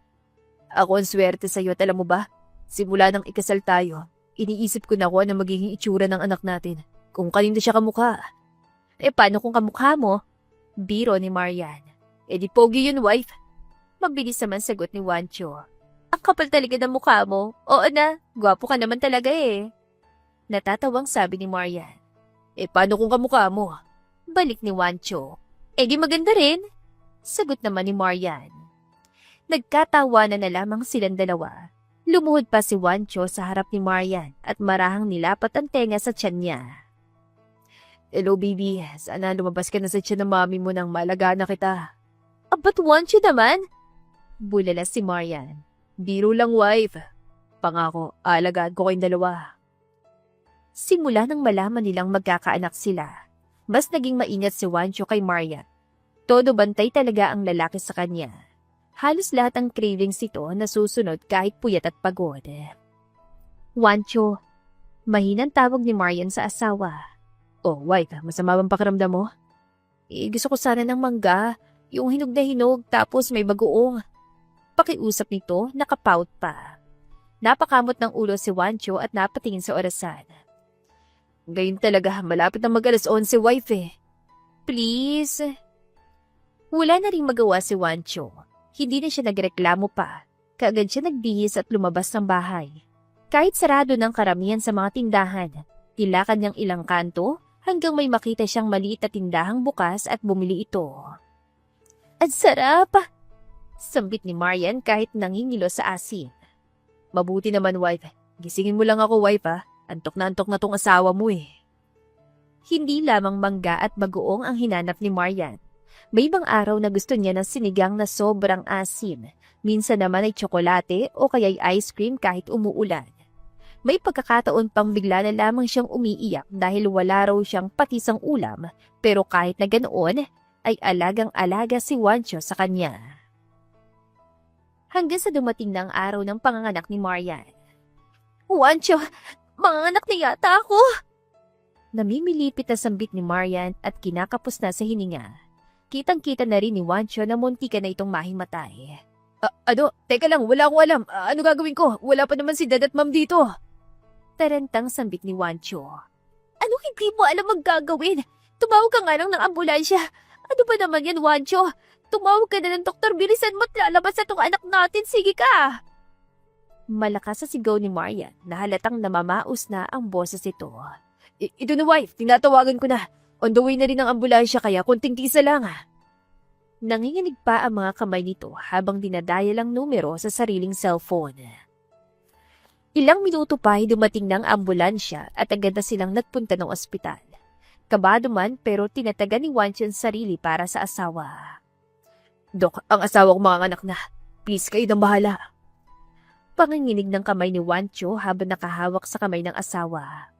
Ako ang swerte sa'yo at alam mo ba? Simula nang ikasal tayo, iniisip ko na kung ano magiging itsura ng anak natin. Kung kanino siya kamukha. Paano kung kamukha mo? Biro ni Marian. Di pogi yun, wife. Mabilis naman sagot ni Juancho. Ang kapal talaga ng mukha mo. Oo na, gwapo ka naman talaga Natatawang sabi ni Marian. Paano kung kamukha mo? Balik ni Juancho. Di maganda rin. Sagot naman ni Marian. Nagkatawanan na lamang silang dalawa. Lumuhod pa si Juancho sa harap ni Marian at marahang nilapat ang tenga sa tiyan niya. Hello, baby. Sana lumabas ka na sa tiyan ng mami mo nang malagaan na kita. Ba't Juancho naman? Bulala si Marian. Biro lang, wife. Pangako, aalagaan ko kayong dalawa. Simula nang malaman nilang magkakaanak sila, mas naging maingat si Juancho kay Marian. Todo bantay talaga ang lalaki sa kanya. Halos lahat ang cravings ito nasusunod kahit puyat at pagod. Juancho, mahinang tawag ni Marian sa asawa. Oh, wife, masama bang pakiramdam mo? Gusto ko sana ng mangga, yung hinog na hinog tapos may bagoong. Pakiusap nito, nakapout pa. Napakamot ng ulo si Juancho at napatingin sa orasan. Ngayon talaga, malapit na mag-alas 11, wife Please. Wala na ring magawa si Juancho. Hindi na siya nagreklamo pa. Kaagad siya nagbihis at lumabas ng bahay. Kahit sarado ng karamihan sa mga tindahan, tilakad niyang ilang kanto hanggang may makita siyang maliit na tindahang bukas at bumili ito. Ang sarap! Sambit ni Marian kahit nangingilo sa asin. Mabuti naman, wife. Gisingin mo lang ako, wife Antok na tong asawa mo Hindi lamang mangga at bagoong ang hinanap ni Marian. May ibang araw na gusto niya ng sinigang na sobrang asim. Minsan naman ay tsokolate o kaya'y ice cream kahit umuulan. May pagkakataon pang bigla na lamang siyang umiiyak dahil wala raw siyang patisang ulam. Pero kahit na ganoon, ay alagang-alaga si Juancho sa kanya. Hanggang sa dumating na ang araw ng panganganak ni Marian. Juancho, manganganak na yata ako! Namimilipit na sambit ni Marian at kinakapos na sa hininga. kitang-kita na rin ni Wancho na muntikan na itong mahimatay. Teka lang, wala akong alam. Ano gagawin ko? Wala pa naman si Dad at Ma'am dito. Tarantang sambit ni Wancho. Ano hindi mo alam ang gagawin? Tumawag ka nga lang ng ambulansya. Ano ba naman yan, Wancho? Tumawag ka na ng doktor, bilisan mo't lalabas na tong anak natin, sige ka! Malakas sa sigaw ni Marian na halatang namamaos na ang boses ito. Ito na wife, tinatawagan ko na. On the way na rin ang ambulansya kaya konting tisa lang. Nanginginig pa ang mga kamay nito habang dinadayal ang numero sa sariling cellphone. Ilang minuto pa ay dumating ng ambulansya at agad na silang nagpunta ng ospital. Kabado man pero tinataga ni Wancho ang sarili para sa asawa. Dok, ang asawa ko mga anak na. Please, kayo nang bahala. Panginginig ng kamay ni Wancho habang nakahawak sa kamay ng asawa.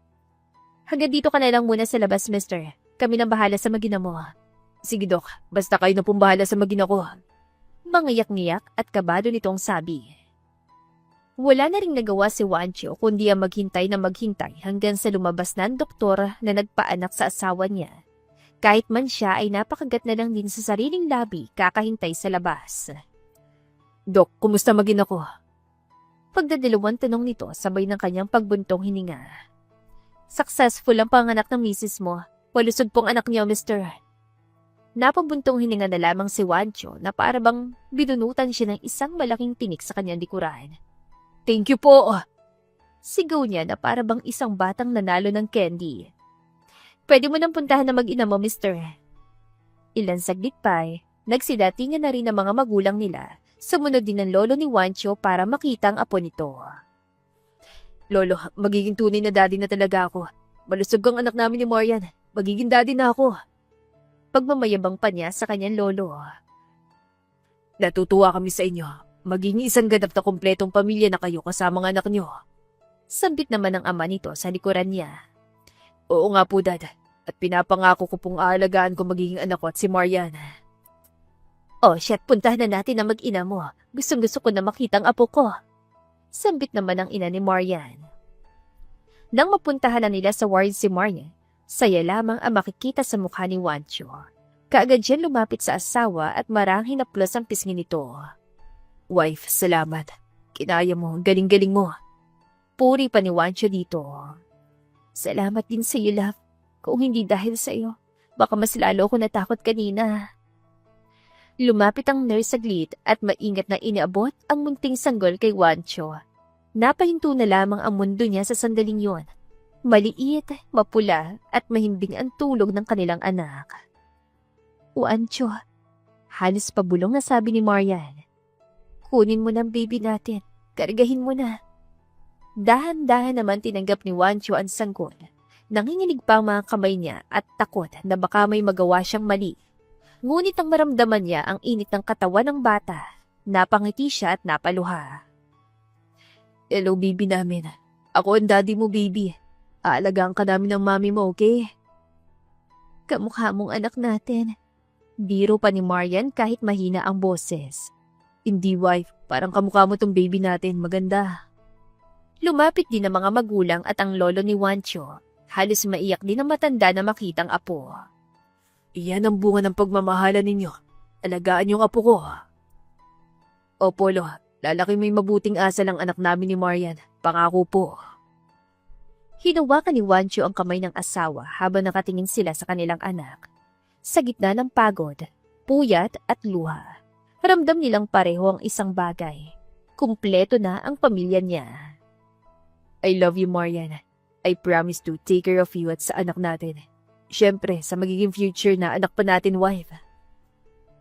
Hanggang dito ka na lang muna sa labas, mister. Kami nang bahala sa magina mo. Sige, Dok. Basta kayo na pong bahala sa magina ko. Mangiyak-ngiyak at kabado nitong sabi. Wala na ring nagawa si Wancho kundi ang maghintay na maghintay hanggang sa lumabas na ang doktor na nagpaanak sa asawa niya. Kahit man siya ay napakagat na lang din sa sariling labi kakahintay sa labas. Dok, kumusta magina ko? Pagdadalawang tanong nito sabay ng kanyang pagbuntong hininga. Successful ang panganak ng misis mo. Walusog pong anak niya, mister. Napabuntong hininga na lamang si Wancho na parabang binunutan siya ng isang malaking tinik sa kanyang likuran. Thank you po. Sigaw niya na parabang isang batang nanalo ng candy. Pwede mo nang puntahan na mag-ina mo, mister. Ilan saglit pa nagsidatingan na rin ang mga magulang nila. Sumunod din ang lolo ni Wancho para makita ang apo nito. Lolo, magiging tunay na daddy na talaga ako. Malusog ang anak namin ni Marian. Magiging daddy na ako. Pagmamayabang pa niya sa kanyang lolo. Natutuwa kami sa inyo. Magiging isang ganap na kumpletong pamilya na kayo kasama ng anak niyo. Sambit naman ng ama nito sa likuran niya. Oo nga po, Dad. At pinapangako ko pong aalagaan ko magiging anak ko at si Marian. Oh, shit, puntahan na natin na mag-ina mo. Gustong-gusto ko na makita ang apo ko. Sambit naman ang ina ni Marian. Nang mapuntahan na nila sa ward si Marian, saya lamang ang makikita sa mukha ni Wancho. Kaagad siya lumapit sa asawa at marang hinaplos ang pisngi nito. Wife, salamat. Kinaya mo, galing-galing mo. Puri pa ni Wancho dito. Salamat din sa iyo, love. Kung hindi dahil sa iyo, baka mas lalo ako natakot kanina. Lumapit ang nurse saglit at maingat na iniabot ang munting sanggol kay Wancho. Napahinto na lamang ang mundo niya sa sandaling yon. Maliit, mapula at mahimbing ang tulog ng kanilang anak. Wancho, halos pabulong na sabi ni Marian. Kunin mo ng baby natin, kargahin mo na. Dahan-dahan naman tinanggap ni Wancho ang sanggol. Nanginginig pa ang mga kamay niya at takot na baka may magawa siyang mali. Ngunit ang maramdaman niya ang init ng katawan ng bata. Napangiti siya at napaluha. Hello, baby namin. Ako ang daddy mo, baby. Aalagaan ka namin ng mami mo, okay? Kamukha mong anak natin. Biro pa ni Marian kahit mahina ang boses. Hindi, wife. Parang kamukha mo tong baby natin. Maganda. Lumapit din ang mga magulang at ang lolo ni Wancho. Halos maiyak din ang matanda na makitang apo. Iyan ang bunga ng pagmamahalan ninyo. Alagaan yung apo ko. Opo, lo. Lalaki may mabuting asal ang anak namin ni Marian. Pangako po. Hinawakan ni Wancho ang kamay ng asawa habang nakatingin sila sa kanilang anak. Sa gitna ng pagod, puyat at luha, ramdam nilang pareho ang isang bagay. Kumpleto na ang pamilya niya. I love you, Marian. I promise to take care of you at sa anak natin. Siyempre, sa magiging future na anak pa natin, wife.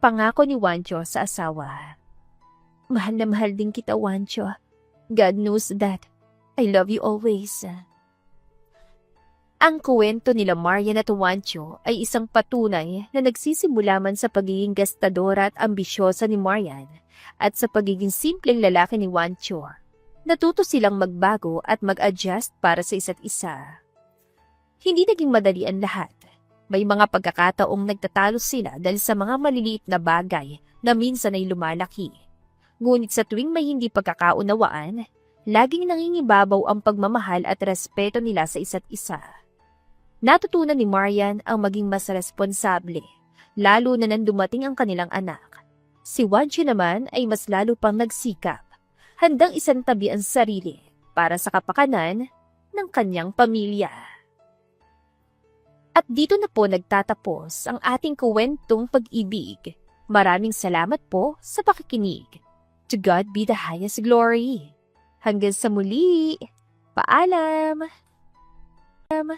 Pangako ni Wancho sa asawa. Mahal na mahal din kita, Wancho. God knows that. I love you always. Ang kwento nila Marian at Wancho ay isang patunay na nagsisimula man sa pagiging gastadora at ambisyosa ni Marian at sa pagiging simpleng lalaki ni Wancho. Natuto silang magbago at mag-adjust para sa isa't isa. Hindi naging madali ang lahat. May mga pagkakataong nagtatalo sila dahil sa mga maliliit na bagay na minsan ay lumalaki. Ngunit sa tuwing may hindi pagkakaunawaan, laging nangingibabaw ang pagmamahal at respeto nila sa isa't isa. Natutunan ni Marian ang maging mas responsable, lalo na nang dumating ang kanilang anak. Si Wanchi naman ay mas lalo pang nagsikap, handang isantabi ang sarili para sa kapakanan ng kanyang pamilya. At dito na po nagtatapos ang ating kwentong pag-ibig. Maraming salamat po sa pakikinig. To God be the highest glory. Hanggang sa muli. Paalam. Paalam.